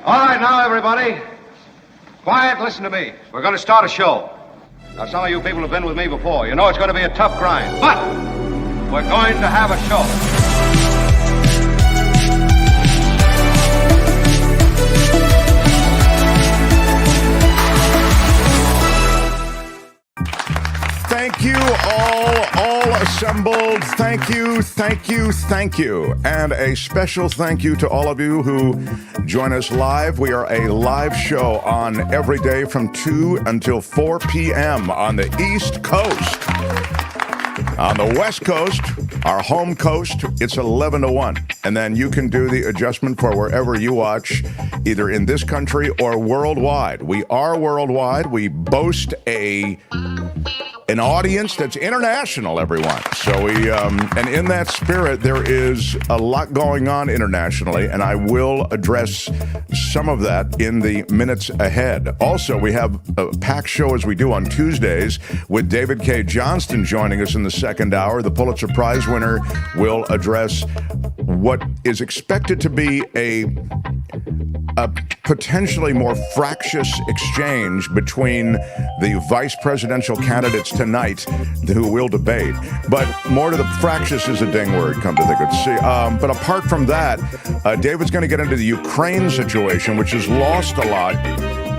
All right, now, everybody. Quiet, listen to me. We're going to start a show. Now, some of you people have been with me before. You know it's going to be a tough grind, but we're going to have a show. Thank you, all assembled. Thank you, thank you, thank you. And a special thank you to all of you who join us live. We are a live show on every day from 2 until 4 p.m. on the East Coast. On the West Coast, our home coast, it's 11 to 1. And then you can do the adjustment for wherever you watch, either in this country or worldwide. We are worldwide. We boast an audience that's international, everyone. So and in that spirit, there is a lot going on internationally, and I will address some of that in the minutes ahead. Also, we have a packed show as we do on Tuesdays with David Cay Johnston joining us in the second hour. The Pulitzer Prize winner will address what is expected to be a potentially more fractious exchange between the vice presidential candidates tonight who will debate. But more to the fractious is a ding word, come to think of it. But apart from that, David's going to get into the Ukraine situation, which has lost a lot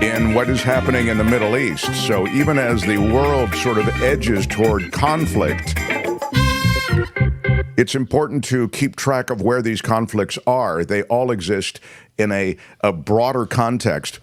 in what is happening in the Middle East. So even as the world sort of edges toward conflict, it's important to keep track of where these conflicts are. They all exist in a broader context,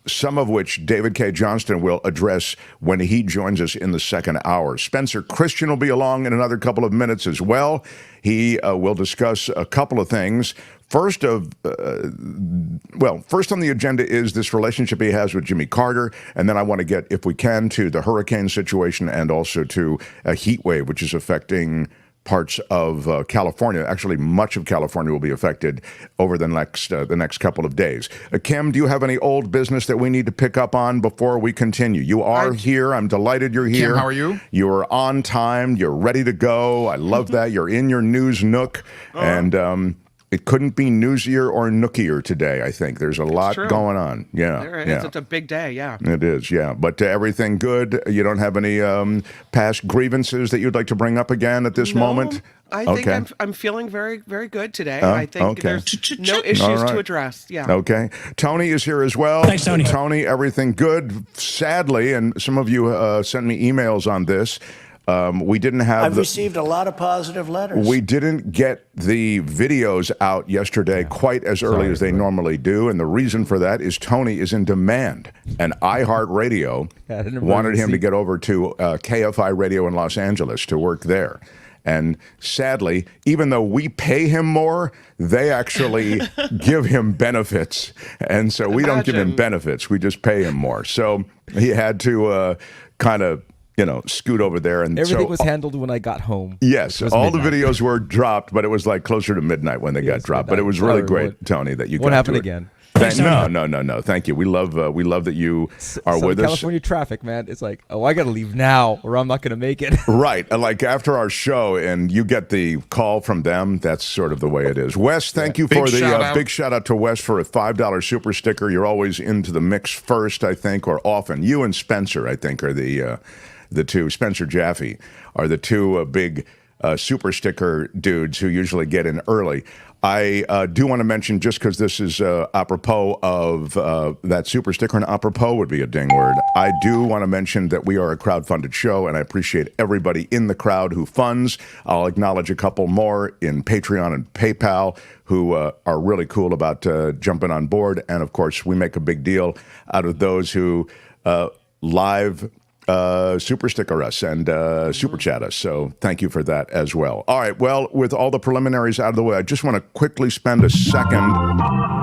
some of which David Cay Johnston will address when he joins us in the second hour. Spencer Christian will be along in another couple of minutes as well. He will discuss a couple of things. First on the agenda is this relationship he has with Jimmy Carter, and then I want to get, if we can, to the hurricane situation and also to a heat wave, which is affecting parts of California. Actually, much of California will be affected over the next couple of days. Kim, do you have any old business that we need to pick up on before we continue? You are here. I'm delighted you're here. Kim, how are you? You're on time. You're ready to go. I love that. You're in your news nook. And it couldn't be newsier or nookier today, I think. There's a lot going on. Yeah. There is. It's a big day, yeah. It is, yeah. But everything good? You don't have any past grievances that you'd like to bring up again at this moment? I think I'm feeling very, very good today. I think there's no issues to address. Yeah. Okay. Tony is here as well. Thanks, Tony. Tony, everything good? Sadly, and some of you sent me emails on this, we didn't have I've received a lot of positive letters. We didn't get the videos out yesterday quite as early as they normally do, and the reason for that is Tony is in demand, and iHeartRadio wanted him to get over to KFI Radio in Los Angeles to work there. And sadly, even though we pay him more, they actually give him benefits. And so we don't give him benefits. We just pay him more. So he had to kind of scoot over there. And everything was handled when I got home. Yes, all midnight. The videos were dropped, but it was like closer to midnight when they got dropped. But it was really great, Tony, that you got to it. Won't happen again. No. Thank you. We love that you are with us. California traffic, man. It's like, I got to leave now or I'm not going to make it. Right. Like after our show and you get the call from them, that's sort of the way it is. Wes, thank you for the big shout out to Wes for a $5 super sticker. You're always into the mix first, I think, or often. You and Spencer, I think, are the two. Spencer Jaffe are the two big super sticker dudes who usually get in early. I do want to mention, just because this is apropos of that super sticker, and apropos would be a ding word, I do want to mention that we are a crowd-funded show, and I appreciate everybody in the crowd who funds. I'll acknowledge a couple more in Patreon and PayPal who are really cool about jumping on board. And, of course, we make a big deal out of those who live super sticker us and super chat us. So thank you for that as well. All right. Well, with all the preliminaries out of the way, I just want to quickly spend a second.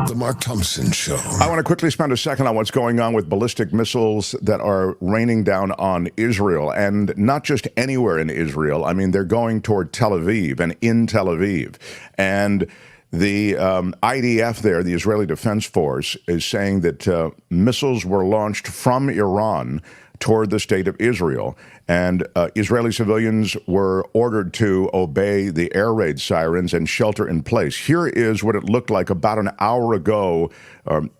The Mark Thompson Show. I want to quickly spend a second on what's going on with ballistic missiles that are raining down on Israel, and not just anywhere in Israel. I mean, they're going toward Tel Aviv and in Tel Aviv. And the IDF there, the Israeli Defense Force, is saying that missiles were launched from Iran toward the state of Israel. And Israeli civilians were ordered to obey the air raid sirens and shelter in place. Here is what it looked like about an hour ago,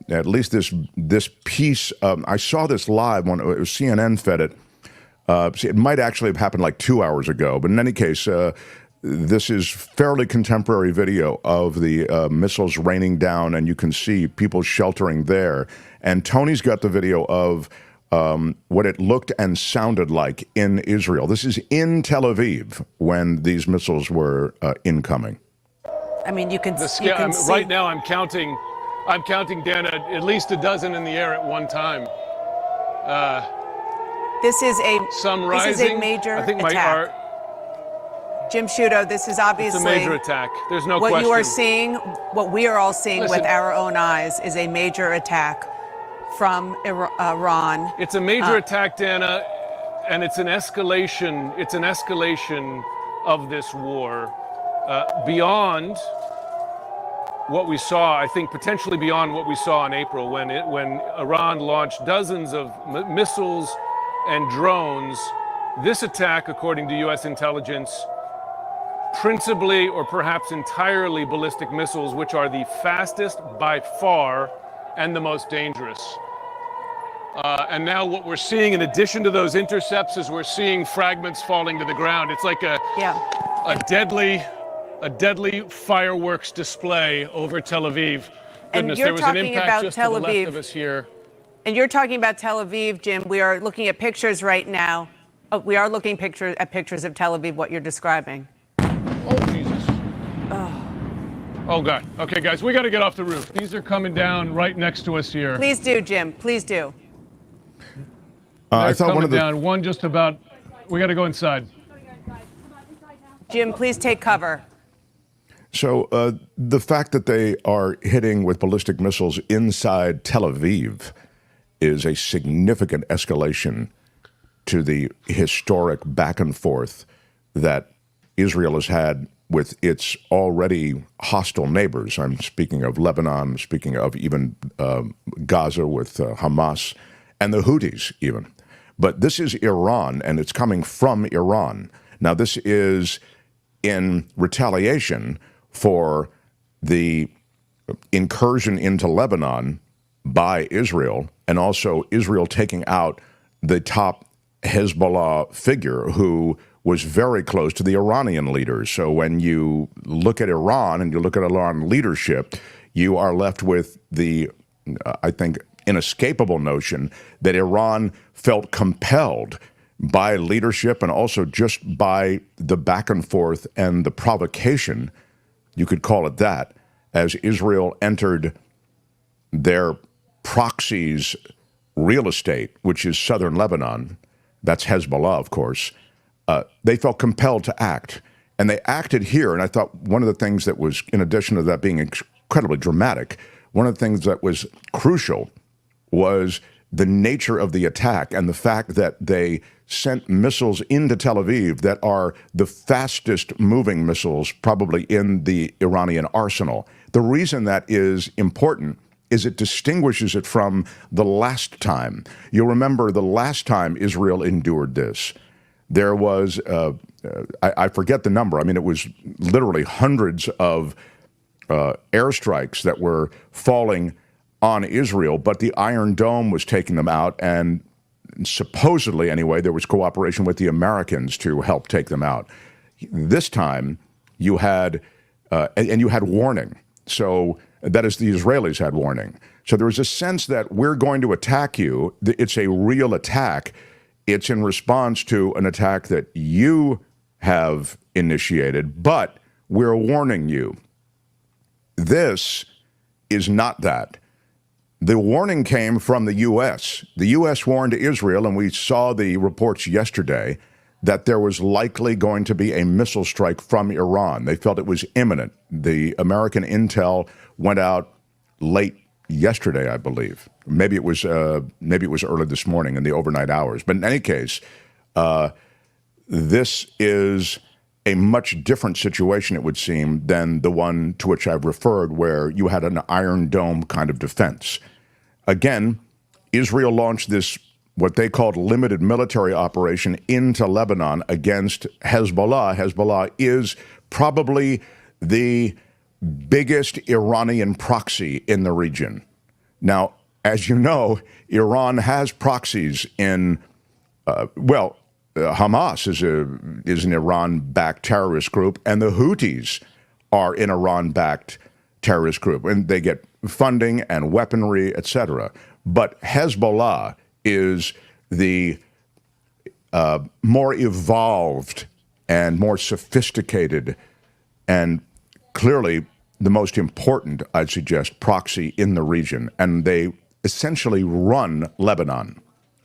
at least this piece. I saw this live when CNN fed it. It might actually have happened like 2 hours ago, but in any case, this is fairly contemporary video of the missiles raining down, and you can see people sheltering there. And Tony's got the video of what it looked and sounded like in Israel. This is in Tel Aviv when these missiles were incoming. I mean, you can see. Right now, I'm counting, Dana, at least a dozen in the air at one time. This is some rising. This is a major attack. Jim Sciutto, this is obviously it's a major attack. There's no what question. You are seeing, what we are all seeing with our own eyes, is a major attack from Iran. It's a major attack, Dana, and it's an escalation. It's an escalation of this war beyond what we saw. I think potentially beyond what we saw in April, when Iran launched dozens of missiles and drones. This attack, according to U.S. intelligence, principally or perhaps entirely ballistic missiles, which are the fastest by far and the most dangerous. And now what we're seeing in addition to those intercepts is we're seeing fragments falling to the ground. It's like a deadly fireworks display over Tel Aviv. Goodness, there was an impact just to the left of us here. And you're talking about Tel Aviv, Jim. We are looking at pictures right now. We are looking at pictures of Tel Aviv, what you're describing. Oh, Jesus. Oh, God. Okay, guys, we got to get off the roof. These are coming down right next to us here. Please do, Jim. Please do. I thought one of the... down. One just about... We got to go inside. Jim, please take cover. So the fact that they are hitting with ballistic missiles inside Tel Aviv is a significant escalation to the historic back and forth that Israel has had with its already hostile neighbors. I'm speaking of Lebanon, speaking of even Gaza with Hamas and the Houthis even. But this is Iran, and it's coming from Iran. Now, this is in retaliation for the incursion into Lebanon by Israel, and also Israel taking out the top Hezbollah figure who was very close to the Iranian leaders. So when you look at Iran and you look at Iran leadership, you are left with the, I think, inescapable notion that Iran felt compelled by leadership and also just by the back and forth and the provocation, you could call it that, as Israel entered their proxy's real estate, which is southern Lebanon. That's Hezbollah, of course. They felt compelled to act, and they acted here. And I thought one of the things that was, in addition to that being incredibly dramatic, one of the things that was crucial was the nature of the attack and the fact that they sent missiles into Tel Aviv that are the fastest moving missiles probably in the Iranian arsenal. The reason that is important is it distinguishes it from the last time. You'll remember the last time Israel endured this. There was, I forget the number. I mean, it was literally hundreds of airstrikes that were falling on Israel, but the Iron Dome was taking them out, and supposedly, anyway, there was cooperation with the Americans to help take them out. This time, you had, and you had warning. So that is, the Israelis had warning. So there was a sense that we're going to attack you. It's a real attack. It's in response to an attack that you have initiated, but we're warning you. This is not that. The warning came from the U.S. The U.S. warned Israel, and we saw the reports yesterday, that there was likely going to be a missile strike from Iran. They felt it was imminent. The American intel went out late yesterday, I believe. Maybe it was early this morning in the overnight hours. But in any case, this is a much different situation, it would seem, than the one to which I've referred, where you had an Iron Dome kind of defense. Again, Israel launched this what they called limited military operation into Lebanon against Hezbollah. Hezbollah is probably the biggest Iranian proxy in the region. Now, as you know, Iran has proxies in, Hamas is an Iran-backed terrorist group, and the Houthis are an Iran-backed terrorist group, and they get funding and weaponry, etc. But Hezbollah is the more evolved and more sophisticated and clearly the most important, I'd suggest, proxy in the region. And they essentially run Lebanon.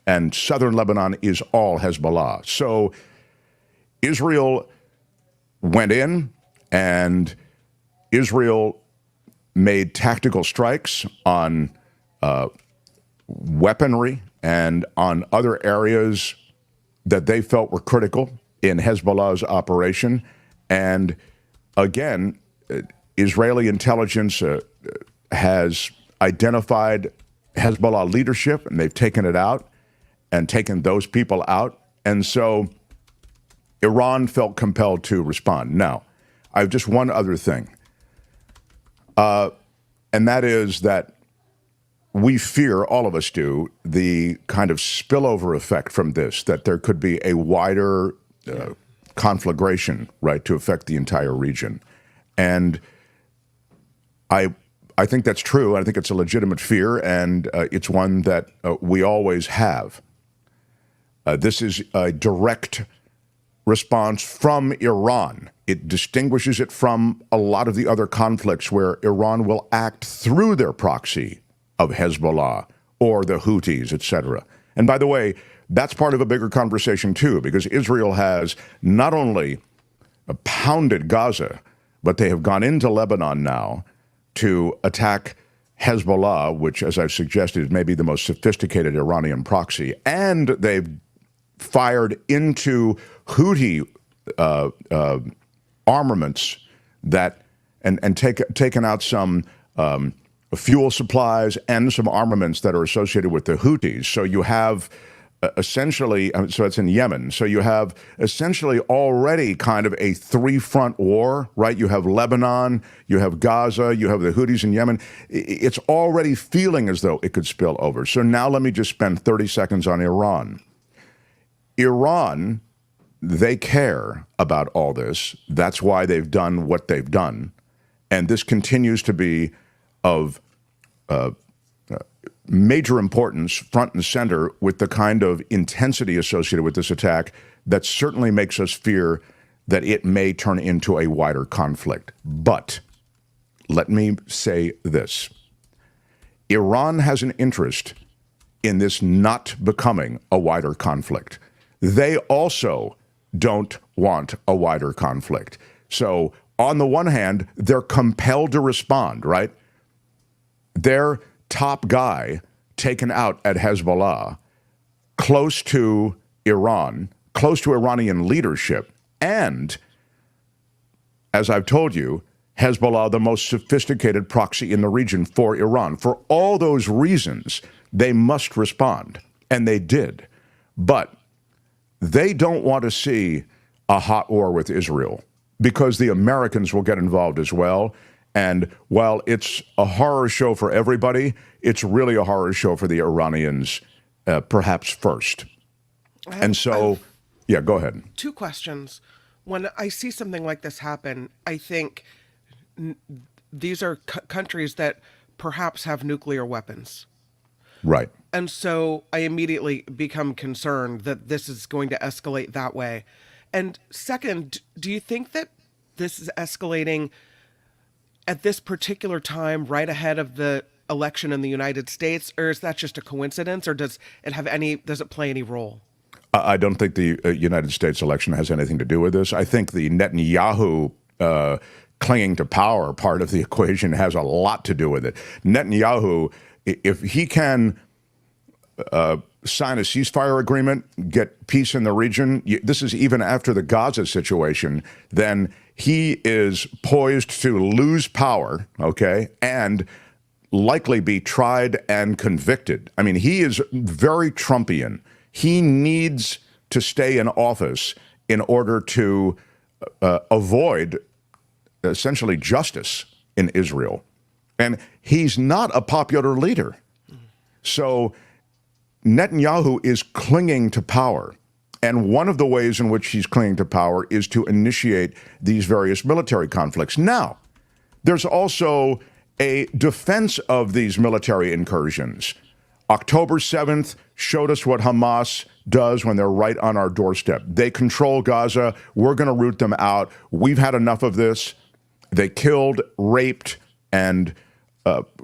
And southern Lebanon is all Hezbollah. So Israel went in, and Israel made tactical strikes on weaponry and on other areas that they felt were critical in Hezbollah's operation. And again, Israeli intelligence has identified Hezbollah leadership, and they've taken it out and taken those people out. And so Iran felt compelled to respond. Now, I have just one other thing, and that is that we fear, all of us do, the kind of spillover effect from this, that there could be a wider conflagration, right, to affect the entire region. And I think that's true. I think it's a legitimate fear, and it's one that we always have. This is a direct response from Iran. It distinguishes it from a lot of the other conflicts where Iran will act through their proxy of Hezbollah or the Houthis, etc. And by the way, that's part of a bigger conversation too, because Israel has not only pounded Gaza, but they have gone into Lebanon now to attack Hezbollah, which, as I've suggested, is maybe the most sophisticated Iranian proxy. And they've fired into Houthi armaments that and taken out some fuel supplies and some armaments that are associated with the Houthis. So you have essentially, so it's in Yemen. So you have essentially already kind of a three-front war, right? You have Lebanon, you have Gaza, you have the Houthis in Yemen. It's already feeling as though it could spill over. So now let me just spend 30 seconds on Iran. Iran, they care about all this. That's why they've done what they've done. And this continues to be of major importance, front and center, with the kind of intensity associated with this attack that certainly makes us fear that it may turn into a wider conflict. But let me say this. Iran has an interest in this not becoming a wider conflict. They also don't want a wider conflict. So on the one hand, they're compelled to respond, right? Their top guy taken out at Hezbollah, close to Iran, close to Iranian leadership, and, as I've told you, Hezbollah, the most sophisticated proxy in the region for Iran. For all those reasons, they must respond, and they did. But they don't want to see a hot war with Israel, because the Americans will get involved as well. And while it's a horror show for everybody, it's really a horror show for the Iranians, perhaps first. And so, yeah, go ahead. Two questions. When I see something like this happen, I think these are countries that perhaps have nuclear weapons. Right. And so I immediately become concerned that this is going to escalate that way. And second, do you think that this is escalating at this particular time, right ahead of the election in the United States, or is that just a coincidence, or does it play any role? I don't think the United States election has anything to do with this. I think the Netanyahu clinging to power part of the equation has a lot to do with it. Netanyahu, if he can sign a ceasefire agreement, get peace in the region, this is even after the Gaza situation, then he is poised to lose power, okay, and likely be tried and convicted. I mean, he is very Trumpian. He needs to stay in office in order to avoid essentially justice in Israel. And he's not a popular leader. So Netanyahu is clinging to power. And one of the ways in which he's clinging to power is to initiate these various military conflicts. Now, there's also a defense of these military incursions. October 7th showed us what Hamas does when they're right on our doorstep. They control Gaza. We're going to root them out. We've had enough of this. They killed, raped, and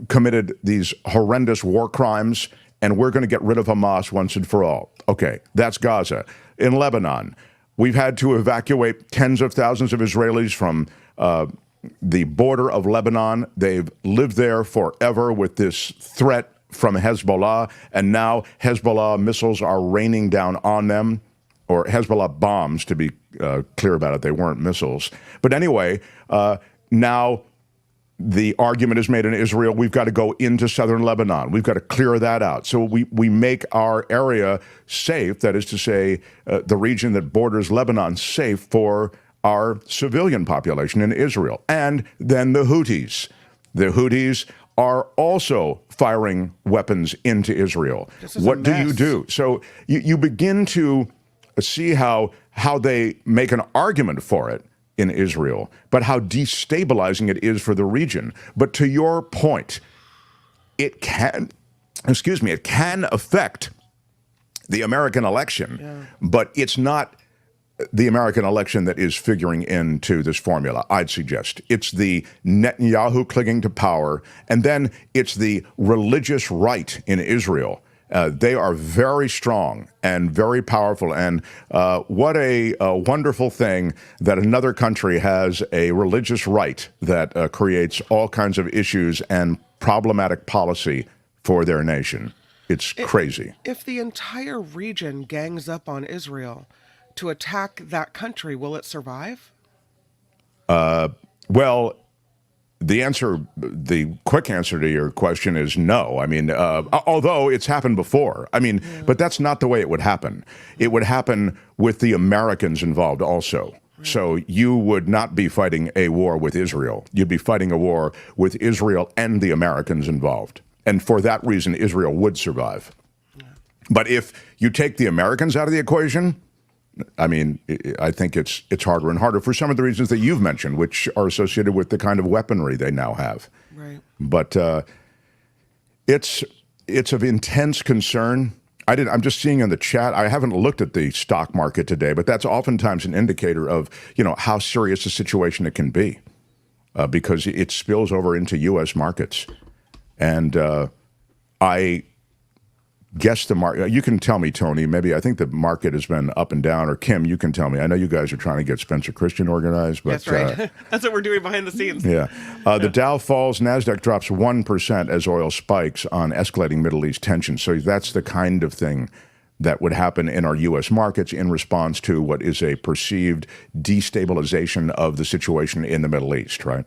committed these horrendous war crimes, and we're going to get rid of Hamas once and for all. Okay, that's Gaza. In Lebanon, we've had to evacuate tens of thousands of Israelis from the border of Lebanon. They've lived there forever with this threat from Hezbollah, and now Hezbollah missiles are raining down on them, or Hezbollah bombs, to be clear about it. They weren't missiles. But anyway, now the argument is made in Israel, we've got to go into southern Lebanon. We've got to clear that out. So we make our area safe, that is to say, the region that borders Lebanon safe for our civilian population in Israel. And then the Houthis. The Houthis are also firing weapons into Israel. What do you do? So you begin to see how they make an argument for it in Israel, but how destabilizing it is for the region. But to your point, it can affect the American election, but it's not the American election that is figuring into this formula, I'd suggest. It's the Netanyahu clinging to power, and then it's the religious right in Israel. They are very strong and very powerful, and what a wonderful thing that another country has a religious right that creates all kinds of issues and problematic policy for their nation. It's crazy. If the entire region gangs up on Israel to attack that country, will it survive? Well, the quick answer to your question is no. I mean, although it's happened before. I mean, but that's not the way it would happen. It would happen with the Americans involved also. Right. So you would not be fighting a war with Israel. You'd be fighting a war with Israel and the Americans involved. And for that reason, Israel would survive. Yeah. But if you take the Americans out of the equation, I mean, I think it's harder and harder for some of the reasons that you've mentioned, which are associated with the kind of weaponry they now have. Right. But it's of intense concern. I'm just seeing in the chat, I haven't looked at the stock market today, but that's oftentimes an indicator of, how serious a situation it can be, because it spills over into U.S. markets. And I guess the market, you can tell me, Tony, maybe I think the market has been up and down, or Kim, you can tell me. I know you guys are trying to get Spencer Christian organized. But, that's right. That's what we're doing behind the scenes. Yeah. The Dow falls, NASDAQ drops 1% as oil spikes on escalating Middle East tensions. So that's the kind of thing that would happen in our U.S. markets in response to what is a perceived destabilization of the situation in the Middle East, right?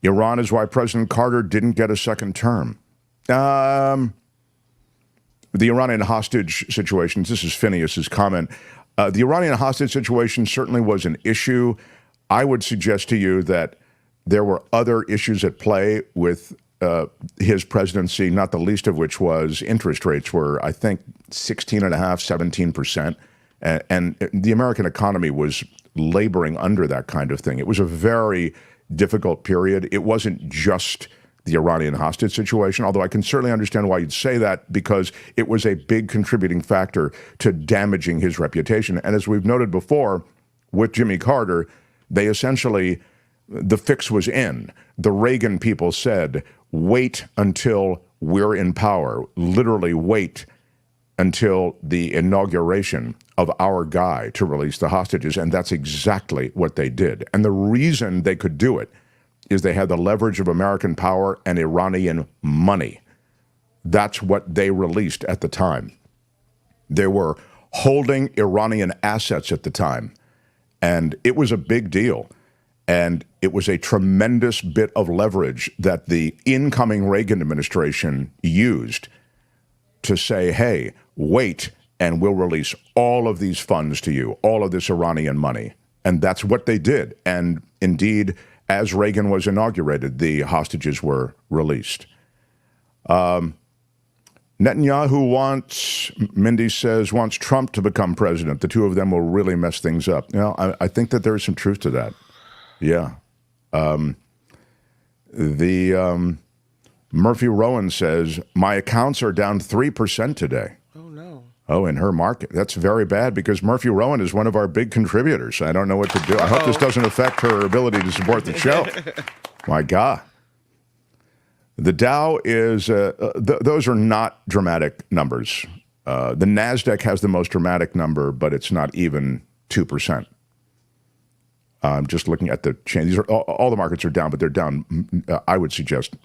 Iran is why President Carter didn't get a second term. The Iranian hostage situation, this is Phineas's comment. The Iranian hostage situation certainly was an issue. I would suggest to you that there were other issues at play with his presidency, not the least of which was interest rates were, I think, 16.5%, 17%. And the American economy was laboring under that kind of thing. It was a very difficult period. It wasn't just the Iranian hostage situation, although I can certainly understand why you'd say that, because it was a big contributing factor to damaging his reputation. And as we've noted before, with Jimmy Carter, they essentially, the fix was in. The Reagan people said, wait until we're in power, literally wait until the inauguration of our guy to release the hostages. And that's exactly what they did. And the reason they could do it is they had the leverage of American power and Iranian money. That's what they released at the time. They were holding Iranian assets at the time, and it was a big deal. And it was a tremendous bit of leverage that the incoming Reagan administration used to say, hey, wait, and we'll release all of these funds to you, all of this Iranian money. And that's what they did. And indeed, as Reagan was inaugurated, the hostages were released. Netanyahu wants Trump to become president. The two of them will really mess things up. You know, I think that there is some truth to that. Yeah. Murphy Rowan says, my accounts are down 3% today. Oh, no. Oh, in her market. That's very bad because Murphy Rowan is one of our big contributors. I don't know what to do. I hope this doesn't affect her ability to support the show. My God. The Dow is, those are not dramatic numbers. The NASDAQ has the most dramatic number, but it's not even 2%. I'm just looking at the change. These are all the markets are down, but they're down, I would suggest,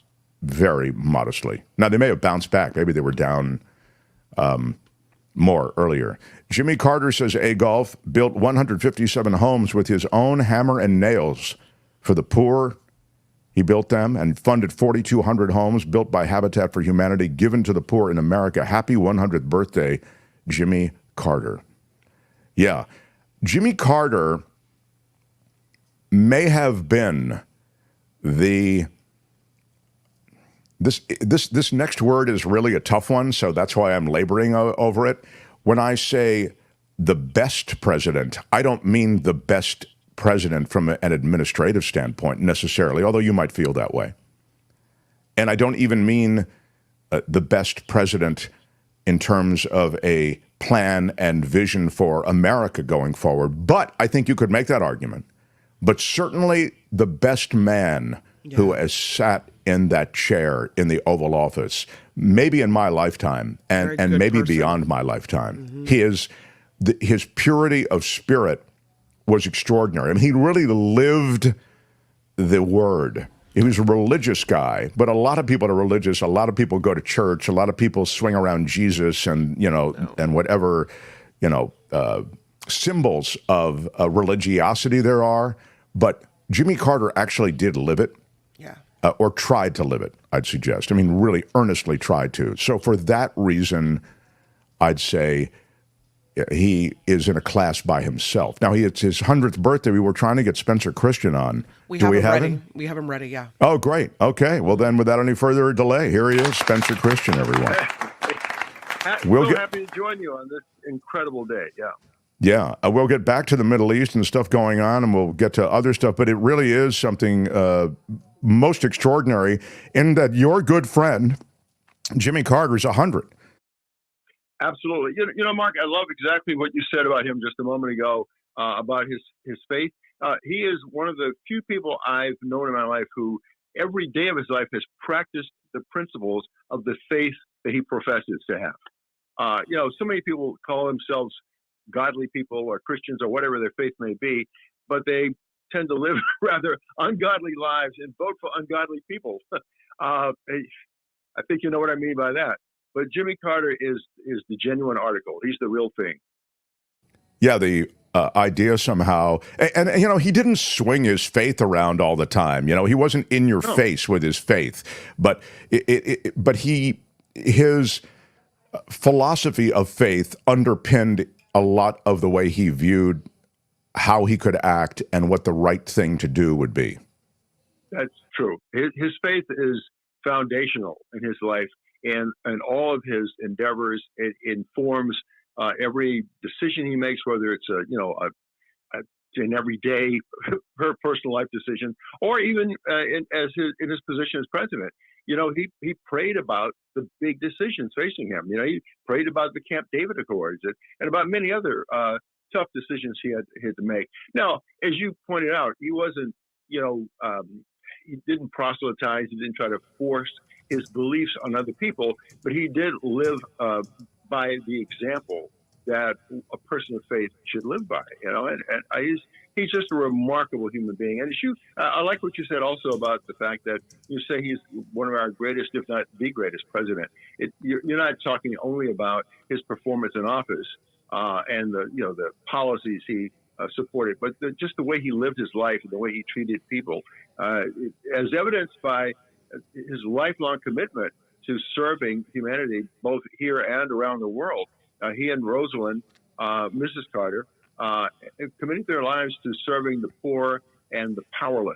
very modestly. Now, they may have bounced back. Maybe they were down more earlier. Jimmy Carter says A-Golf built 157 homes with his own hammer and nails for the poor. He built them and funded 4,200 homes built by Habitat for Humanity given to the poor in America. Happy 100th birthday, Jimmy Carter. Yeah, Jimmy Carter may have been this next word is really a tough one, so that's why I'm laboring over it. When I say the best president, I don't mean the best president from an administrative standpoint necessarily, although you might feel that way. And I don't even mean the best president in terms of a plan and vision for America going forward. But I think you could make that argument. But certainly the best man who has sat in that chair in the Oval Office, maybe in my lifetime and maybe beyond my lifetime. Mm-hmm. His purity of spirit was extraordinary. I mean, he really lived the word. He was a religious guy, but a lot of people are religious. A lot of people go to church. A lot of people swing around Jesus and, and whatever, symbols of religiosity there are. But Jimmy Carter actually did live it. Yeah. Or tried to live it, I'd suggest. I mean, really earnestly tried to. So for that reason, I'd say he is in a class by himself. Now, it's his 100th birthday. We were trying to get Spencer Christian on. Do we have him? We have him ready, yeah. Oh, great. Okay. Well, then, without any further delay, here he is, Spencer Christian, everyone. Happy to join you on this incredible day, yeah. Yeah, we'll get back to the Middle East and stuff going on, and we'll get to other stuff, but it really is something most extraordinary in that your good friend, Jimmy Carter, is 100. Absolutely. Mark, I love exactly what you said about him just a moment ago, about his faith. He is one of the few people I've known in my life who every day of his life has practiced the principles of the faith that he professes to have. So many people call themselves godly people or Christians or whatever their faith may be, but they tend to live rather ungodly lives and vote for ungodly people. I think you know what I mean by that. But Jimmy Carter is the genuine article. He's the real thing. Yeah, the idea somehow, and he didn't swing his faith around all the time. He wasn't in your face with his faith, but his philosophy of faith underpinned a lot of the way he viewed how he could act and what the right thing to do would be. That's true. His faith is foundational in his life, and all of his endeavors. It informs every decision he makes, whether it's an everyday, her personal life decision, or even in his position as president. He prayed about the big decisions facing him. He prayed about the Camp David Accords and about many other tough decisions he had to make. Now, as you pointed out, he wasn't, he didn't proselytize. He didn't try to force his beliefs on other people, but he did live by the example that a person of faith should live by. He's just a remarkable human being. And I like what you said also about the fact that you say he's one of our greatest, if not the greatest president. You're not talking only about his performance in office and the policies he support it, but just the way he lived his life and the way he treated people, as evidenced by his lifelong commitment to serving humanity both here and around the world. He and Rosalind, Mrs. Carter, committed their lives to serving the poor and the powerless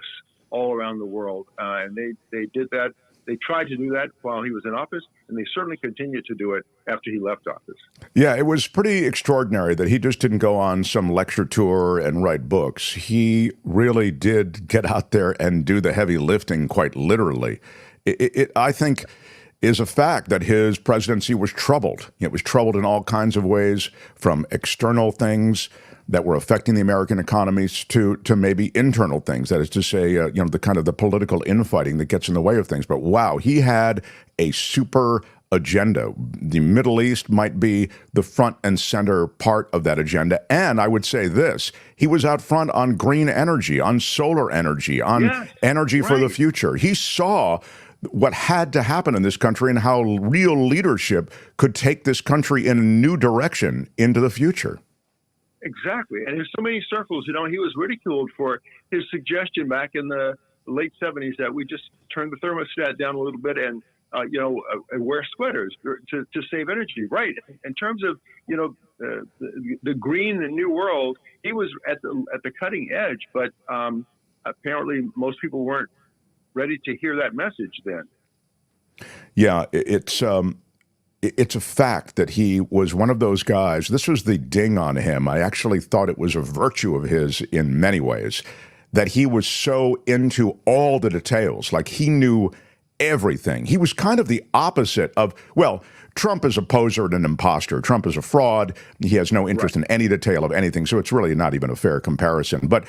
all around the world. And they did that. They tried to do that while he was in office, and they certainly continued to do it after he left office. Yeah, it was pretty extraordinary that he just didn't go on some lecture tour and write books. He really did get out there and do the heavy lifting, quite literally. It I think, is a fact that his presidency was troubled. It was troubled in all kinds of ways, from external things that were affecting the American economies to maybe internal things. That is to say, the kind of the political infighting that gets in the way of things. But wow, he had a super agenda. The Middle East might be the front and center part of that agenda. And I would say this, he was out front on green energy, on solar energy, on energy for the future. He saw what had to happen in this country and how real leadership could take this country in a new direction into the future. Exactly. And in so many circles, he was ridiculed for his suggestion back in the late 70s that we just turn the thermostat down a little bit and, wear sweaters to save energy. Right. In terms of, the green and new world, he was at the cutting edge, but apparently most people weren't ready to hear that message then. Yeah, it's a fact that he was one of those guys. This was the ding on him. I actually thought it was a virtue of his in many ways, that he was so into all the details. Like, he knew everything. He was kind of the opposite of, well, Trump is a poser and an imposter. Trump is a fraud. He has no interest in any detail of anything, so it's really not even a fair comparison. But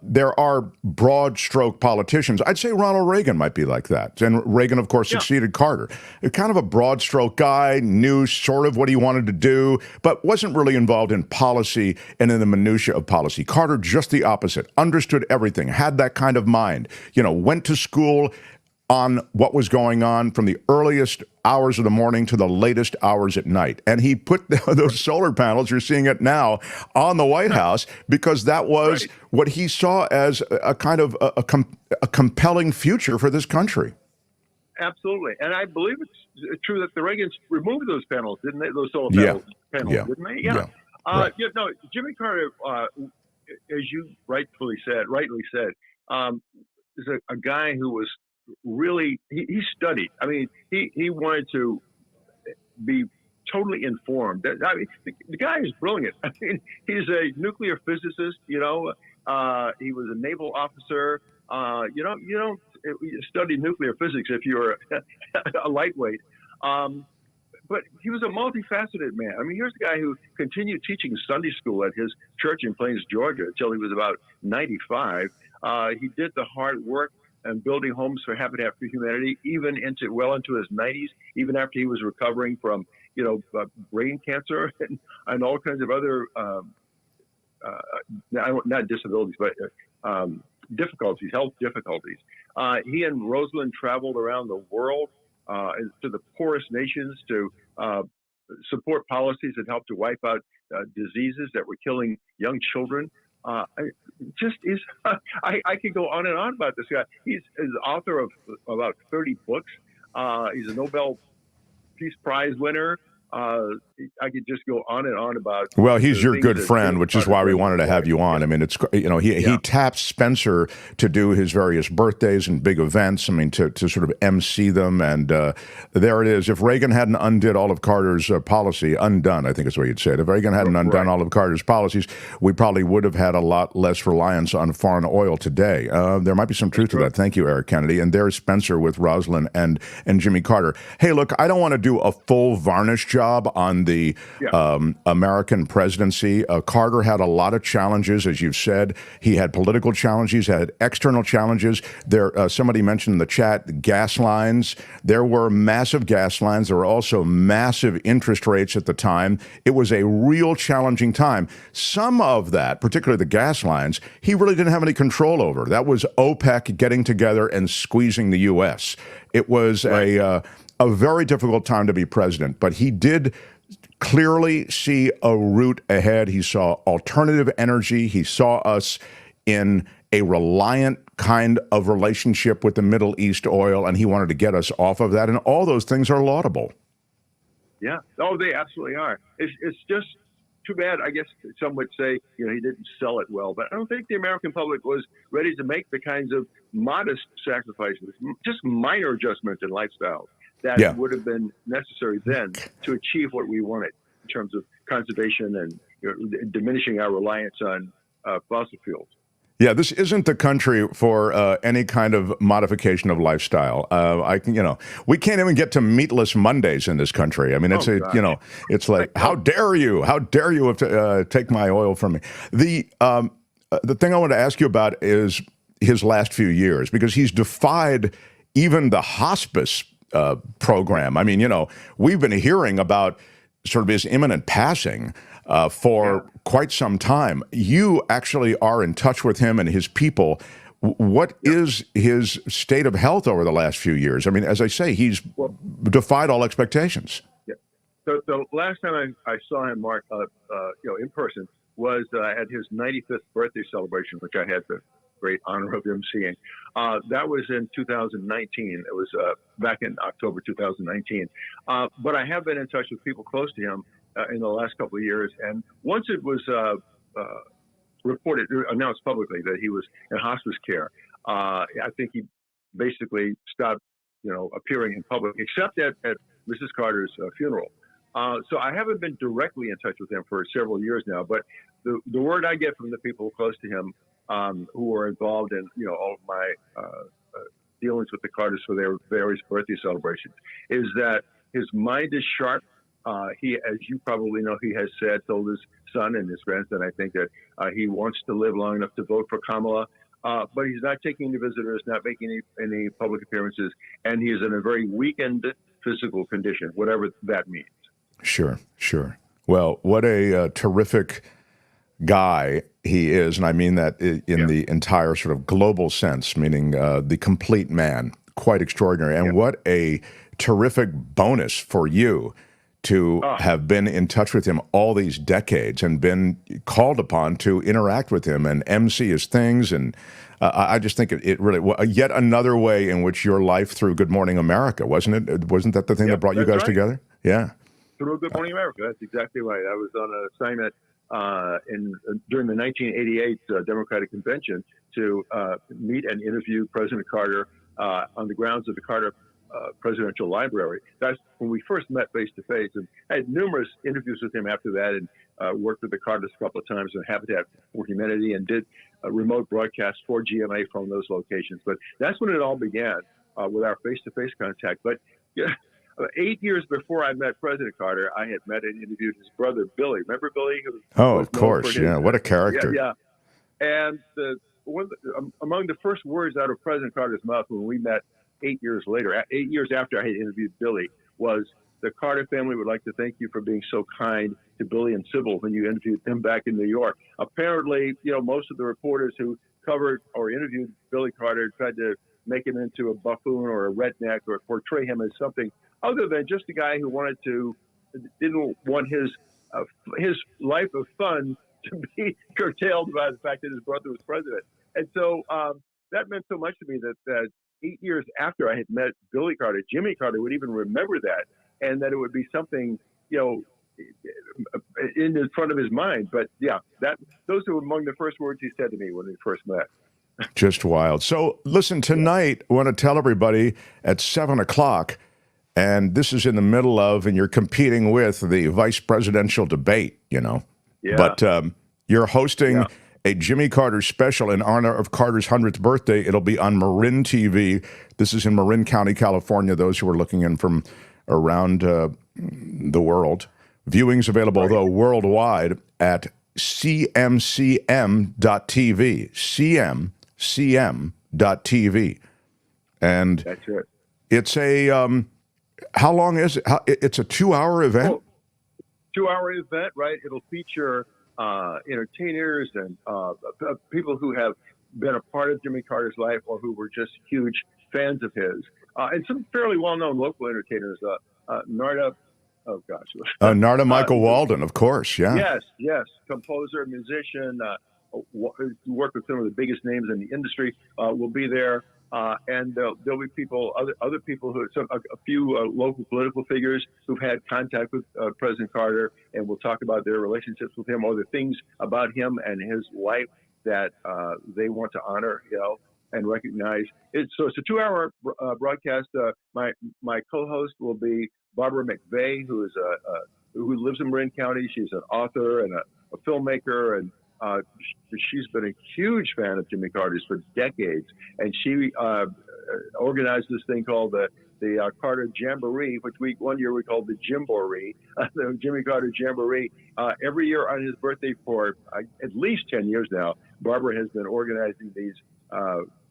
there are broad stroke politicians. I'd say Ronald Reagan might be like that. And Reagan, of course, succeeded Carter. Kind of a broad stroke guy, knew sort of what he wanted to do, but wasn't really involved in policy and in the minutia of policy. Carter, just the opposite, understood everything, had that kind of mind, went to school on what was going on from the earliest hours of the morning to the latest hours at night. And he put those solar panels, you're seeing it now, on the White House because that was what he saw as a kind of a compelling future for this country. Absolutely. And I believe it's true that the Reagans removed those panels, didn't they? Those solar panels, didn't they? Yeah. Jimmy Carter, as you rightly said, is a guy who was really, he studied. I mean, he wanted to be totally informed. I mean, the guy is brilliant. I mean, he's a nuclear physicist. He was a naval officer. You don't study nuclear physics if you're a lightweight. But he was a multifaceted man. I mean, here's a guy who continued teaching Sunday school at his church in Plains, Georgia, until he was about 95. He did the hard work and building homes for Habitat for Humanity, even well into his 90s, even after he was recovering from, brain cancer and all kinds of other, not disabilities, but difficulties, health difficulties. He and Rosalind traveled around the world to the poorest nations to support policies that helped to wipe out diseases that were killing young children. I could go on and on about this guy. He's the author of about 30 books. He's a Nobel Peace Prize winner. I could just go on and on about. Well, he's your good friend, which is why we wanted to have you on. I mean, it's he tapped Spencer to do his various birthdays and big events. I mean, to sort of MC them, and there it is. If Reagan hadn't undid all of Carter's policy, undone, I think is what you'd said. If Reagan hadn't undone all of Carter's policies, we probably would have had a lot less reliance on foreign oil today. There might be some truth to that. Thank you, Eric Kennedy. And there's Spencer with Rosalind and Jimmy Carter. Hey, look, I don't want to do a full varnish job on the American presidency. Carter had a lot of challenges, as you've said. He had political challenges, had external challenges. Somebody mentioned in the chat gas lines. There were massive gas lines. There were also massive interest rates at the time. It was a real challenging time. Some of that, particularly the gas lines, he really didn't have any control over. That was OPEC getting together and squeezing the U.S. It was a very difficult time to be president, but he did clearly see a route ahead. He saw alternative energy. He saw us in a reliant kind of relationship with the Middle East oil, and he wanted to get us off of that. And all those things are laudable. Yeah. Oh, they absolutely are. It's just too bad. I guess some would say, he didn't sell it well, but I don't think the American public was ready to make the kinds of modest sacrifices, just minor adjustments in lifestyle that would have been necessary then to achieve what we wanted in terms of conservation and diminishing our reliance on fossil fuels. Yeah, this isn't the country for any kind of modification of lifestyle. We can't even get to meatless Mondays in this country. I mean, it's like, how dare you take my oil from me? The thing I want to ask you about is his last few years, because he's defied even the hospice program. I mean, we've been hearing about sort of his imminent passing for quite some time. You actually are in touch with him and his people. What is his state of health over the last few years? I mean, as I say, he's defied all expectations. Yeah. So the last time I saw him, Mark, in person was at his 95th birthday celebration, which I had the great honor of emceeing. That was in 2019. It was back in October 2019. But I have been in touch with people close to him in the last couple of years. And once it was announced publicly that he was in hospice care, I think he basically stopped, appearing in public, except at Mrs. Carter's funeral. So I haven't been directly in touch with him for several years now, but the word I get from the people close to him who are involved in, all of my dealings with the Carters for their various birthday celebrations is that his mind is sharp. He, as you probably know, he has told his son and his friends that I think that he wants to live long enough to vote for Kamala, but he's not taking any visitors, not making any public appearances, and he is in a very weakened physical condition, whatever that means. Sure. Well, what a terrific guy he is, and I mean that in the entire sort of global sense, meaning the complete man, quite extraordinary. And what a terrific bonus for you to have been in touch with him all these decades and been called upon to interact with him and MC his things. And I just think it really, yet another way in which your life through Good Morning America, wasn't it? Wasn't that the thing that brought you guys together? Yeah. Through Good Morning America. That's exactly right. I was on an assignment during the 1988 Democratic Convention to meet and interview President Carter on the grounds of the Carter Presidential Library. That's when we first met face to face, and I had numerous interviews with him after that, and worked with the Carters a couple of times in Habitat for Humanity, and did remote broadcasts for GMA from those locations. But that's when it all began with our face to face contact. But 8 years before I met President Carter, I had met and interviewed his brother Billy. Remember Billy? Of course, yeah. What a character! Yeah. And among the first words out of President Carter's mouth when we met 8 years later, 8 years after I had interviewed Billy, was the Carter family would like to thank you for being so kind to Billy and Sybil when you interviewed them back in New York. Apparently, most of the reporters who covered or interviewed Billy Carter tried to make him into a buffoon or a redneck or portray him as something other than just a guy who didn't want his life of fun to be curtailed by the fact that his brother was president. And so that meant so much to me that 8 years after I had met Billy Carter, Jimmy Carter would even remember that, and that it would be something, in front of his mind. But yeah, those are among the first words he said to me when we first met. Just wild. So listen, tonight, I want to tell everybody at 7:00, and this is in the middle of, and you're competing with the vice presidential debate, Yeah. But you're hosting a Jimmy Carter special in honor of Carter's 100th birthday. It'll be on Marin TV. This is in Marin County, California, those who are looking in from around the world. Viewing's available, though, worldwide at cmcm.tv, cmcm.tv. And that's it. It's a, how long is it? It's a 2-hour event? 2-hour event, right? It'll feature entertainers and people who have been a part of Jimmy Carter's life or who were just huge fans of his, and some fairly well-known local entertainers. Narda Oh gosh. Narda Michael Walden, of course. Yeah. Yes. Composer, musician, worked with some of the biggest names in the industry. Will be there, and there'll be people, other people a few local political figures who've had contact with President Carter, and we'll talk about their relationships with him, or the things about him and his life that they want to honor, and recognize. It's a 2-hour broadcast. My co-host will be Barbara McVeigh, who lives in Marin County. She's an author and a filmmaker, and she's been a huge fan of Jimmy Carter's for decades. And she organized this thing called the Carter Jamboree, which one year we called the Jimboree, the Jimmy Carter Jamboree. Every year on his birthday for at least 10 years now, Barbara has been organizing these